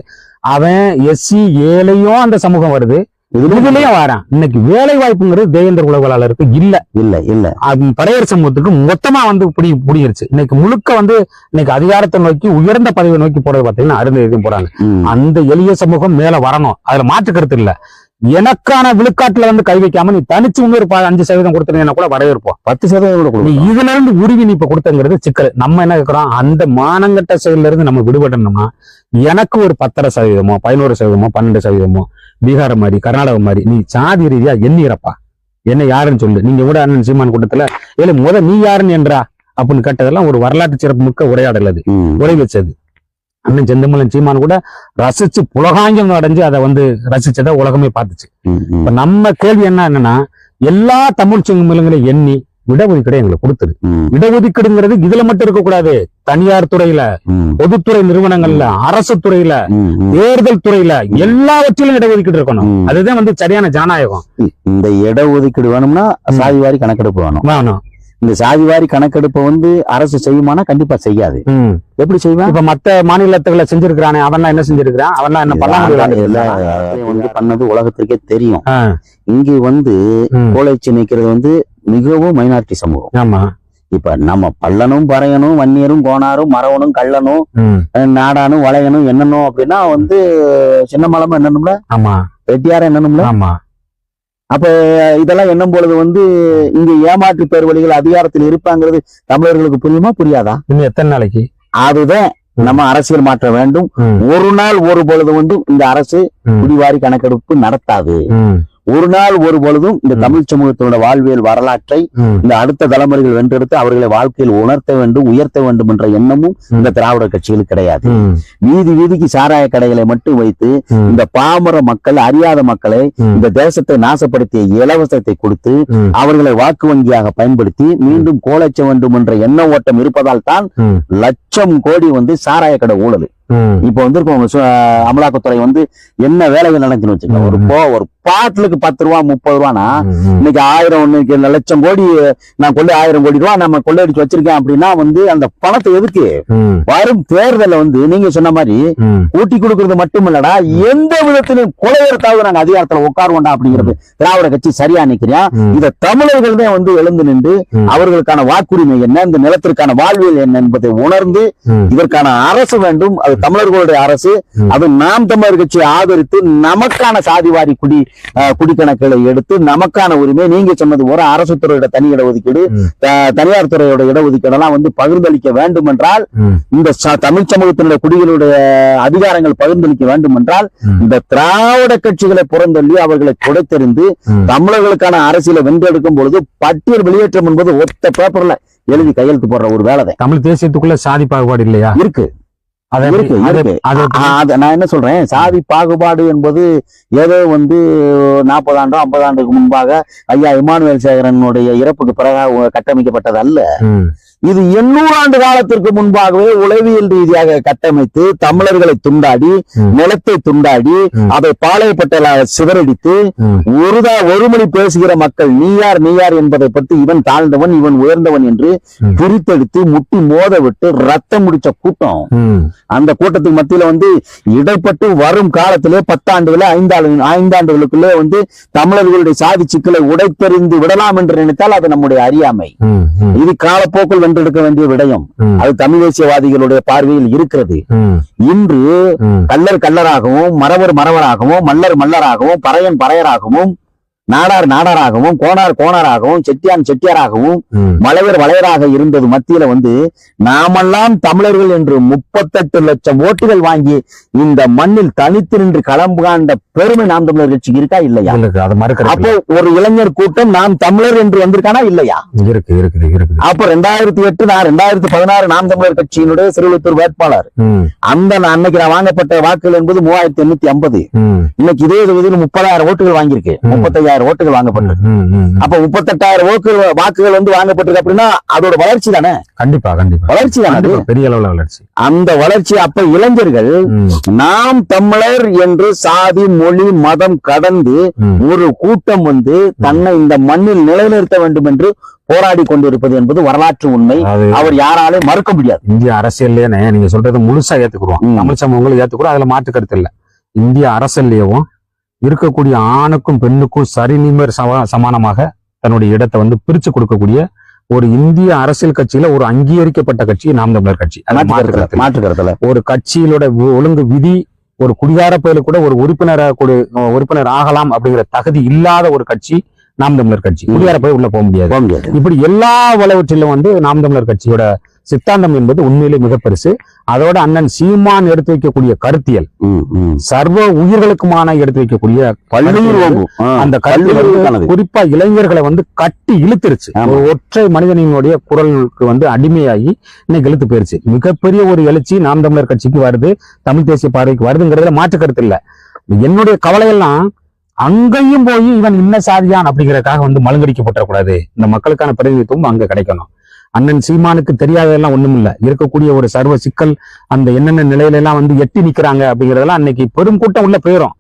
அவன் SC 7 அந்த சமூகம் வருது, இதுலயும் வரான். இன்னைக்கு வேலை வாய்ப்புங்கிறது தேவேந்திர குலவேளாளருக்கு இல்ல. படையர் சமூகத்துக்கு மொத்தமா வந்து புடியிருச்சு. இன்னைக்கு முழுக்க வந்து இன்னைக்கு அதிகாரத்தை நோக்கி உயர்ந்த பதவியை நோக்கி போறது பாத்தீங்கன்னா அருந்ததியும் போறாங்க. அந்த எளிய சமூகம் மேல வரணும், அதுல மாற்று கருத்து இல்ல. எனக்கான விழுக்காட்டுல வந்து கை வைக்காம நீ தனிச்சு இன்னொரு 5% கொடுத்தீங்கன்னா கூட வரவேற்போம். 10% கூட இதுல இருந்து உருவி நீ இப்ப கொடுத்தங்கிறது சிக்கல். நம்ம என்ன கேட்கிறோம், அந்த மானங்கட்ட செயல்ல இருந்து நம்ம விடுபடணும்னா எனக்கு ஒரு 10% 11% 12% பீகார் மாதிரி கர்நாடகம் மாதிரி நீ சாதி ரீதியா எண்ணிறப்பா, என்ன யாருன்னு சொல்லு. நீங்க கூட அண்ணன் சீமான் கூட்டத்துல நீ யாருன்னு என்றா அப்படின்னு கேட்டதெல்லாம் ஒரு வரலாற்று சிறப்பு மிக்க உரையாடல். அது உரை வச்சது அண்ணன் செந்தமிழன் சீமான் கூட ரசிச்சு புலகாங்கம் அடைஞ்சு அதை வந்து ரசிச்சதை உலகமே பார்த்துச்சு. இப்ப நம்ம கேள்வி என்னன்னா, எல்லா தமிழ் சிங்கங்களையும் எண்ணி இடஒதுக்கீடு எங்களுக்கு கொடுத்துரு. இடஒதுக்கீடுங்கிறது இதுல மட்டும் இருக்கக்கூடாது, தனியார் துறையில, பொதுத்துறை நிறுவனங்கள்ல, அரசு துறையில, தேர்தல் துறையில எல்லாவற்றிலும் இடஒதுக்கீடு இருக்கணும். அதுதான் வந்து சரியான ஜனநாயகம். இந்த இடஒதுக்கீடு வேணும்னா சாதிவாரி கணக்கெடுப்பு வேணும். இந்த சாதிவாரி கணக்கெடுப்பை வந்து அரசு செய்யுமானா கண்டிப்பா செய்யாது. எப்படி செய்வேன்? இப்ப மத்த மாநிலத்துல செஞ்சிருக்கானே அவன்லாம் என்ன செஞ்சிருக்கான்? அவன்லாம் என்ன வந்து பண்ணது உலகத்திற்கே தெரியும். இங்க வந்து கோலைச்சி நிக்கிறது வந்து மிகவும் மைனாரிட்டி சமூகம். ஆமா. இப்ப நம்ம பல்லனும் பறையனும் வன்னியரும் கோணாரும் மரவனும் கள்ளனும் நாடானும் வளையனும் என்னன்னும் அப்படின்னா வந்து சின்னமலமும் என்னன்னும்ல. ஆமா. ரெட்டியாரும் என்னன்னும்ல. ஆமா. அப்ப இதெல்லாம் எண்ணும் பொழுது வந்து இங்க ஏமாற்று பேர் வழிகள் அதிகாரத்தில் இருப்பாங்கிறது தமிழர்களுக்கு புரியுமா புரியாதா? இன்னும் எத்தனை நாளைக்கு? அதுதான் நம்ம அரசியல் மாற்ற வேண்டும். ஒரு நாள் ஒரு பொழுது வந்து இந்த அரசு குடிவாரி கணக்கெடுப்பு நடத்தாது. ஒரு நாள் ஒரு பொழுதும் இந்த தமிழ் சமூகத்தோட வாழ்வியல் வரலாற்றை இந்த அடுத்த தலைமுறைகள் வென்றெடுத்து அவர்களை வாழ்க்கையில் உணர்த்த வேண்டும், உயர்த்த வேண்டும் என்ற எண்ணமும் இந்த திராவிட கட்சிகளுக்கு கிடையாது. வீதி வீதிக்கு சாராய கடைகளை மட்டும் வைத்து இந்த பாமர மக்கள், அறியாத மக்களை இந்த தேசத்தை நாசப்படுத்திய இலவசத்தை கொடுத்து அவர்களை வாக்கு வங்கியாக பயன்படுத்தி மீண்டும் கோலைச்ச வேண்டும் என்ற எண்ண ஓட்டம் இருப்பதால் தான் லட்சம் கோடி வந்து சாராய கடை ஊழல். இப்ப வந்து அமலாக்கத்துறை வந்து என்ன வேலைகள் நடக்குன்னு வச்சுக்கோங்க. ஒரு பாட்டிலுக்கு 10 ரூபா 30 ரூபானா இன்னைக்கு 1000 லட்சம் கோடி நான் 1000 கோடி ரூபா நம்ம கொள்ளையடிச்சு வச்சிருக்கேன் அப்படின்னா வந்து அந்த பணத்தை எதுக்கு வரும் தேர்தல வந்து நீங்க சொன்ன மாதிரி கூட்டி கொடுக்கறது மட்டும் இல்லடா, எந்த விதத்திலும் கொலையெடுத்தாவது நாங்க அதிகாரத்துல உட்காருவோண்டா அப்படிங்கிறது திராவிட கட்சி சரியா நிக்கிறேன். இத தமிழர்கள் தான் வந்து எழுந்து நின்று அவர்களுக்கான வாக்குரிமை என்ன, இந்த நிலத்திற்கான வாழ்வியல் என்ன என்பதை உணர்ந்து இதற்கான அரசு வேண்டும். அது தமிழர்களுடைய அரசு. அது நாம் தமிழர் கட்சியை ஆதரித்து நமக்கான சாதிவாரி குடிக்கணக்குகளை எடுத்து நமக்கான உரிமை நீங்க சொன்னது போற அரசு துறையோட தனி இடஒதுக்கீடு, தனியார் துறையோட இடஒதுக்கீடு எல்லாம் வந்து பகிர்ந்தளிக்க வேண்டும் என்றால், இந்த தமிழ் சமூகத்தினுடைய குடிகளுடைய அதிகாரங்கள் பகிர்ந்தளிக்க வேண்டும் என்றால் இந்த திராவிட கட்சிகளை புறந்தள்ளி அவர்களை குடைத்தெறிந்து தமிழர்களுக்கான அரசியலை வென்றெடுக்கும் பொழுது பட்டியல் வெளியேற்றம் என்பது ஒத்த பேப்பர்ல எழுதி கையெழுத்து போடுற ஒரு வேலை. தமிழ் தேசியத்துக்குள்ள சாதி பாகுபாடு இல்லையா? இருக்கு. நான் என்ன சொல்றேன், சாதி பாகுபாடு என்பது ஏதோ வந்து 40 ஆண்டோ 50 ஆண்டுக்கு முன்பாக ஐயா இமானுவேல் சேகரனுடைய இறப்புக்கு பிறகு கட்டமைக்கப்பட்டது அல்ல. இது 800 ஆண்டு காலத்திற்கு முன்பாகவே உளவியல் ரீதியாக கட்டமைத்து தமிழர்களை துண்டாடி, நிலத்தை துண்டாடி, அதை பாளையப்பட்டலாக சிதறடித்து ஒருமொழி பேசுகிற மக்கள் நீயார் நீயார் என்பதை பற்றி இவன் தாழ்ந்தவன் இவன் உயர்ந்தவன் என்று பிரித்தெடுத்து முட்டி மோத விட்டு ரத்தம் முடிச்ச கூட்டம். அந்த கூட்டத்துக்கு மத்தியில வந்து இடைப்பட்டு வரும் காலத்திலே 10 ஆண்டுகளே 5 ஆண்டுகளுக்குள்ளே வந்து தமிழர்களுடைய சாதி சிக்கலை உடைத்தெறிந்து விடலாம் என்று நினைத்தால் அது நம்முடைய அறியாமை. இது காலப்போக்கில் வென்றெடுக்க வேண்டிய விடயம். அது தமிழ் தேசியவாதிகளுடைய பார்வையில் இருக்கிறது. இன்று கல்லர் கல்லராகவும், மறவர் மறவராகவும், மல்லர் மல்லராகவும், பறையன் பறையராகவும், நாடார் நாடாராகவும், கோணார் கோணாராகவும், செட்டியான் செட்டியாராகவும், மலைவர் வளையராக இருந்தது மத்தியில வந்து நாமெல்லாம் தமிழர்கள் என்று 38 லட்சம் ஓட்டுகள் வாங்கி இந்த மண்ணில் தனித்து நின்று களம்பு காண்ட பெருமை நாம் தமிழர் கட்சிக்கு இருக்கா இல்லையா? அப்போ ஒரு இளைஞர் கூட்டம் நாம் தமிழர் என்று வந்திருக்கானா இல்லையா? அப்போ 2008 2016 நாம் தமிழர் கட்சியினுடைய சிறுவத்தூர் வேட்பாளர் அந்த அன்னைக்கு நான் வாங்கப்பட்ட வாக்குகள் என்பது 3850. இன்னைக்கு இதே தொகுதியில் 30,000 ஓட்டுகள் வாங்கியிருக்கு. 35,000 ஓட்டுகள் வாங்கப்பட்டிருக்கு. அப்ப 38,000 வாக்குகள் வந்து வாங்கப்பட்டிருக்கு அப்படின்னா அதோட வளர்ச்சி தானே? கண்டிப்பா வளர்ச்சி தானே, பெரிய அளவுல வளர்ச்சி. அந்த வளர்ச்சி அப்ப இளைஞர்கள் நாம் தமிழர் என்று சாதி மொழி மதம் கடந்து ஒரு கூட்டம் வந்து தன்னை இந்த மண்ணில் நிலைநிறுத்த வேண்டும் என்று போராடி கொண்டிருப்பது என்பது வரலாற்று உண்மை. அவர் யாராலும் மறுக்க முடியாது. இந்திய அரசியல்லே நீங்க சொல்றது முழுசா ஏத்துக்குறோம். தமிழ் சமூகங்கள் ஏத்துக்குறோம். அதுல மாற்று கருத்து இல்ல. இந்திய அரசியல்லையும் இருக்கக்கூடிய ஆணுக்கும் பெண்ணுக்கும் சரிநிமர் சமானமாக தன்னுடைய இடத்தை வந்து பிரிச்சு கொடுக்கக்கூடிய ஒரு இந்திய அரசியல் கட்சியில ஒரு அங்கீகரிக்கப்பட்ட கட்சி நாம் தமிழர் கட்சி. மாற்று கருத்துல ஒரு கட்சியிலோட ஒழுங்கு விதி ஒரு குடிகார பயில கூட ஒரு உறுப்பினர் ஆகலாம் அப்படிங்கிற தகுதி இல்லாத ஒரு கட்சி நாம் தமிழர் கட்சி. குடிகார பயிர் உள்ள போக முடியாது. இப்படி எல்லா வளவற்றிலும் வந்து நாம் தமிழர் கட்சியோட சித்தாந்தம் என்பது உண்மையிலே மிக பெருசு. அதோட அண்ணன் சீமான் எடுத்து வைக்கக்கூடிய கருத்தியல் சர்வ உயிர்களுக்குமான எடுத்து வைக்கக்கூடிய அந்த கருத்தியல் குறிப்பா இளைஞர்களை வந்து கட்டி இழுத்துருச்சு. ஒரு ஒற்றை மனிதனினுடைய குரலுக்கு வந்து அடிமையாகி இன்னைக்கு இழுத்து போயிருச்சு. மிகப்பெரிய ஒரு எழுச்சி நாம் தமிழர் கட்சிக்கு வருது, தமிழ் தேசிய பார்வைக்கு வருதுங்கிறதுல மாற்று கருத்து இல்ல. என்னுடைய கவலையெல்லாம் அங்கேயும் போய் இவன் இன்ன சாதியான் அப்படிங்கறதுக்காக வந்து மழுங்கடிக்கப்பட்டக்கூடாது. இந்த மக்களுக்கான பிரதிநிதித்துவம் அங்க கிடைக்கணும். அண்ணன் சீமானுக்கு தெரியாததெல்லாம் ஒண்ணும் இல்ல. இருக்கக்கூடிய ஒரு சர்வ சிக்கல் அந்த என்னென்ன நிலையில எல்லாம் வந்து எட்டி நிக்கிறாங்க அப்படிங்கறதெல்லாம் அன்னைக்கு பெருங்கூட்டம் உள்ள போயிரும்.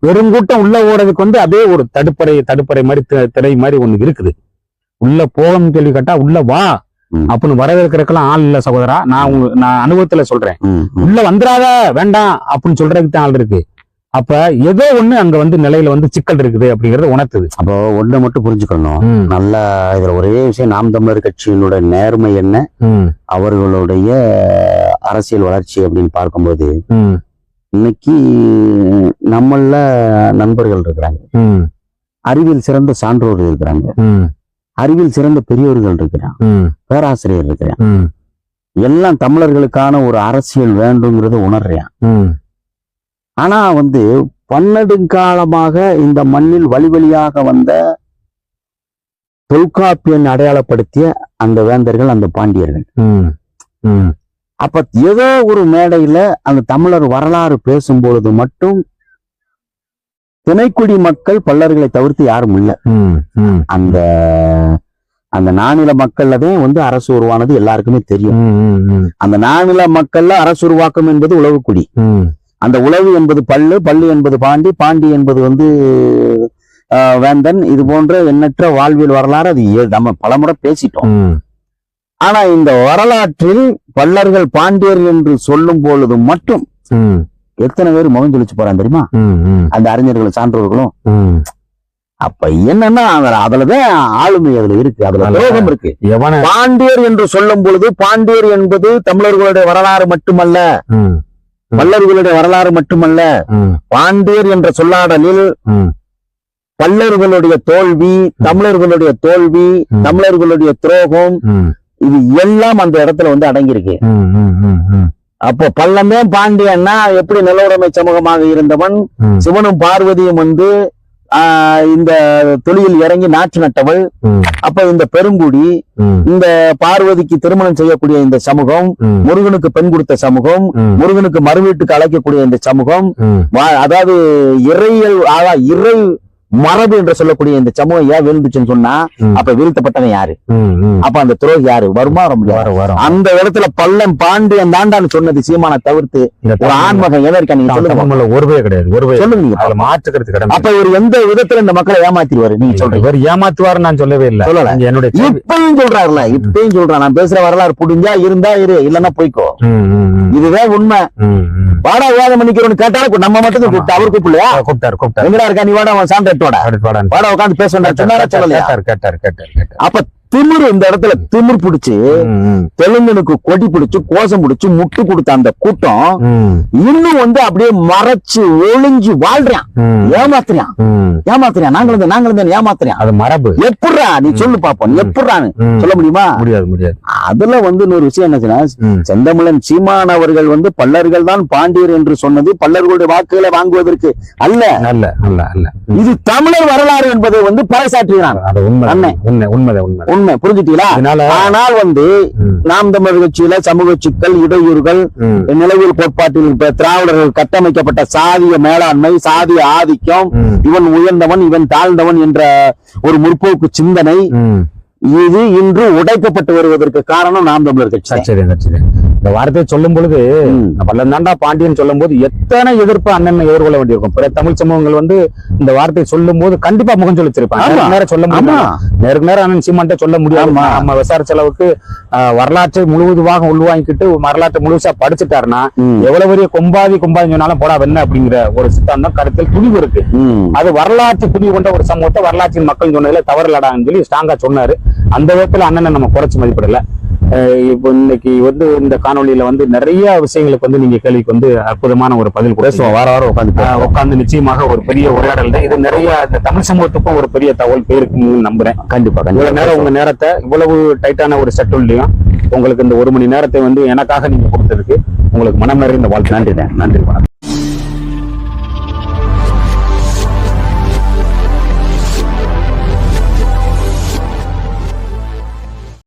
பெருங்கூட்டம் உள்ள ஓடுறதுக்கு வந்து அதே ஒரு தடுப்பறை மாதிரி திரை மாதிரி ஒண்ணு இருக்குது. உள்ள போகணும்னு கேள்வி கேட்டா உள்ள வா அப்படின்னு வரவேற்கிறதுக்கெல்லாம் ஆள் இல்ல சகோதரா. நான் அனுபவத்துல சொல்றேன். உள்ள வந்துடாத வேண்டாம் அப்படின்னு சொல்றதுக்கு தான் ஆள் இருக்கு. அப்ப ஏதோ ஒண்ணு அங்க வந்து நிலையில வந்து சிக்கல் இருக்குது அப்படிங்கறது உணர்த்துது. அப்போ ஒண்ணு மட்டும் புரிஞ்சுக்கணும். நல்லா இதுல ஒரே விஷயம், நாம் தமிழர் கட்சியினோட நேர்மை என்ன, அவர்களுடைய அரசியல் வளர்ச்சி அப்படின்னு பார்க்கும்போது இன்னைக்கு நம்மள நண்பர்கள் இருக்கிறாங்க, அறிவியல் சிறந்த சான்றோர்கள் இருக்கிறாங்க, அறிவியல் சிறந்த பெரியவர்கள் இருக்கிறான், பேராசிரியர் இருக்கிறான், எல்லாம் தமிழர்களுக்கான ஒரு அரசியல் வேண்டுங்கிறத உணர்றான். ஆனா வந்து பன்னெடுங்காலமாக இந்த மண்ணில் வழி வழியாக வந்த தொல்காப்பியன் அடையாளப்படுத்திய அந்த வேந்தர்கள், அந்த பாண்டியர்கள், அப்ப ஏதோ ஒரு மேடையில அந்த தமிழர் வரலாறு பேசும்பொழுது மட்டும் திணைக்குடி மக்கள் பல்லர்களை தவிர்த்து யாரும் இல்லை. அந்த அந்த நானில மக்கள்லதான் வந்து அரசு உருவானது எல்லாருக்குமே தெரியும். அந்த நானில மக்கள்ல அரசு உருவாக்கம் என்பது உழவுக்குடி. அந்த உழவு என்பது பல்லு, பல்லு என்பது பாண்டி, பாண்டி என்பது வந்து வேந்தன். இது போன்ற எண்ணற்ற வாழ்வியல் வரலாறு அது நம்ம பலமுறை பேசிட்டோம். ஆனா இந்த வரலாற்றில் பல்லர்கள் பாண்டியர் என்று சொல்லும் பொழுது மட்டும் எத்தனை பேர் முகம் சொல்லிச்சு போறான் தெரியுமா, அந்த அறிஞர்களும் சான்றோர்களும். அப்ப என்னன்னா அதுலதான் ஆளுமை அதுல இருக்கு, அதுல துரோகம் இருக்கு. பாண்டியர் என்று சொல்லும் பொழுது பாண்டியர் என்பது தமிழர்களுடைய வரலாறு மட்டுமல்ல, பல்லர்களுடைய வரலாறு மட்டுமல்ல. பாண்டியர் என்ற சொல்லாடலில் பல்லர்களுடைய தோல்வி, தமிழர்களுடைய தோல்வி, தமிழர்களுடைய துரோகம், இது எல்லாம் அந்த இடத்துல வந்து அடங்கியிருக்கு. அப்போ பல்லமே பாண்டியன்னா எப்படி நிலவுடைமை சமூகமாக இருந்தவன், சிவனும் பார்வதியும் வந்து இந்த தொழில் இறங்கி நாற்று நட்டவள். அப்ப இந்த பெருங்குடி, இந்த பார்வதிக்கு திருமணம் செய்யக்கூடிய இந்த சமூகம், முருகனுக்கு பெண் கொடுத்த சமூகம், முருகனுக்கு மறுவீட்டுக்கு அழைக்கக்கூடிய இந்த சமூகம், அதாவது இறை மரபு என்று சொல்லக்கூடிய இந்த சமூகம் ஏன் வீழ்ந்துச்சுன்னு சொன்னா, அப்ப வீழ்த்தப்பட்டவன் யாரு? அப்ப அந்த துரோகி யாரு? வருமா? அந்த இடத்துல பல்லன் பாண்டியன் தாண்டான்னு சொன்னது சீமானை தவிர்த்து ஒரு ஆண்மகன் எதற்கா நீங்க சொல்லுங்க? ஒருவே கிடையாது, சொல்லுங்க. மாற்றுக்கிறது கிடையாது. அப்ப இவர் எந்த விதத்துல இந்த மக்களை ஏமாத்திடுவாரு? நீங்க சொல்றீங்க இவர் ஏமாத்துவாரு, நான் சொல்லவே இல்லை. சொல்லல, என்னுடைய இப்பயும் சொல்றாருல, இப்பயும் சொல்றான். நான் பேசுற வரலாறு புடிஞ்சா இருந்தா இரு, இல்லன்னா போய்க்கோ. இதுதான் உண்மை. வாடா விவாதம் பண்ணிக்கிறோம்னு கேட்டாலும் நம்ம மட்டும் கூப்பிட்டு அவர் கூப்பிடலையா? கூப்பிட்டாரு. எங்கடா இருக்கா நீ? வாடா அவன் சாப்பிட்டு வாடா உட்காந்து பேச. அப்ப திமிரு இந்த இடத்துல திமிர் பிடிச்சு, தெலுங்கனுக்கு கொடி பிடிச்சு, கோஷம் பிடிச்சு முட்டு கொடுத்த அந்த கூட்டம் இன்னும் வந்து அப்படியே மறைச்சு ஒளிஞ்சு வாழ்றான், ஏமாத்துறான். நாங்களும் ஏமாத்துறான். அது மரபு. எப்படா நீ சொல்லு பாப்போம், எப்படான்னு சொல்ல முடியுமா? முடியாது. அதுல வந்து இன்னொரு விஷயம் என்னச்சுன்னா, செந்தமிழன் சீமான் அவர்கள் வந்து பல்லர்கள் தான் பாண்டியர் என்று சொன்னது பல்லர்களுடைய வாக்குகளை வாங்குவதற்கு அல்ல. இது தமிழர் வரலாறு என்பதை வந்து பறைசாற்றுகிறான். உண்மை, புரிஞ்சுட்டீங்களா? ஆனால் வந்து நாம் தமிழர் கட்சியில சமூக சிக்கல், இடையூறுகள், நிலவியல் கோட்பாட்டில் திராவிடர்கள் கட்டமைக்கப்பட்ட சாதிய மேலாண்மை, சாதிய ஆதிக்கம், இவன் உயர்ந்தவன் இவன் தாழ்ந்தவன் என்ற ஒரு முற்போக்கு சிந்தனை, இது இன்று உடைக்கப்பட்டு வருவதற்கு காரணம் நாம் தமிழர் கட்சி. இந்த வார்த்தையை சொல்லும் பொழுது பல்லந்தாண்டா பாண்டியன் சொல்லும் போது எத்தனை எதிர்ப்பு அண்ணன் எதிர்கொள்ள வேண்டியிருக்கும். பிற தமிழ் சமூகங்கள் வந்து இந்த வார்த்தையை சொல்லும் போது கண்டிப்பா முகம் சொல்லிச்சிருப்பாங்க. நேரம் சொல்ல முடியும், நேருக்கு நேரம் அண்ணன் சீமான்ட்ட சொல்ல முடியாது. நம்ம விசாரிச்ச அளவுக்கு வரலாற்றை முழுவதுமாக உள்வாங்கிக்கிட்டு வரலாற்றை முழுசா படிச்சுட்டாருன்னா எவ்வளவு பெரிய கொம்பாதி சொன்னாலும் போடா வெண்ண அப்படிங்கிற ஒரு சித்தாந்தம் கருத்தில் துணிவு இருக்கு. அது வரலாற்று துணிவு கொண்ட ஒரு சமூகத்தை வரலாற்றின் மக்கள் சொன்னதுல தவறலடான்னு சொல்லி ஸ்ட்ராங்கா சொன்னாரு. அந்த விதத்துல அண்ணனை நம்ம குறைச்சு மதிப்பிடல. இப்போ இன்னைக்கு வந்து இந்த காணொலியில வந்து நிறைய விஷயங்களுக்கு வந்து நீங்க கேள்விக்கு வந்து அற்புதமான ஒரு பதில் பேசுவோம். வாரம் உட்காந்து நிச்சயமாக ஒரு பெரிய உரையாடல். இது நிறைய இந்த தமிழ் சமூகத்துக்கும் ஒரு பெரிய தகவல் போயிருக்குன்னு நம்புறேன். கண்டிப்பா இவ்வளவு நேரம் உங்க நேரத்தை இவ்வளவு டைட்டான ஒரு ஷெட்யூல்லையும் உங்களுக்கு இந்த 1 மணி நேரத்தை வந்து எனக்காக நீங்க கொடுத்ததுக்கு உங்களுக்கு மனம் நிறைந்த வாழ்த்து. நன்றி.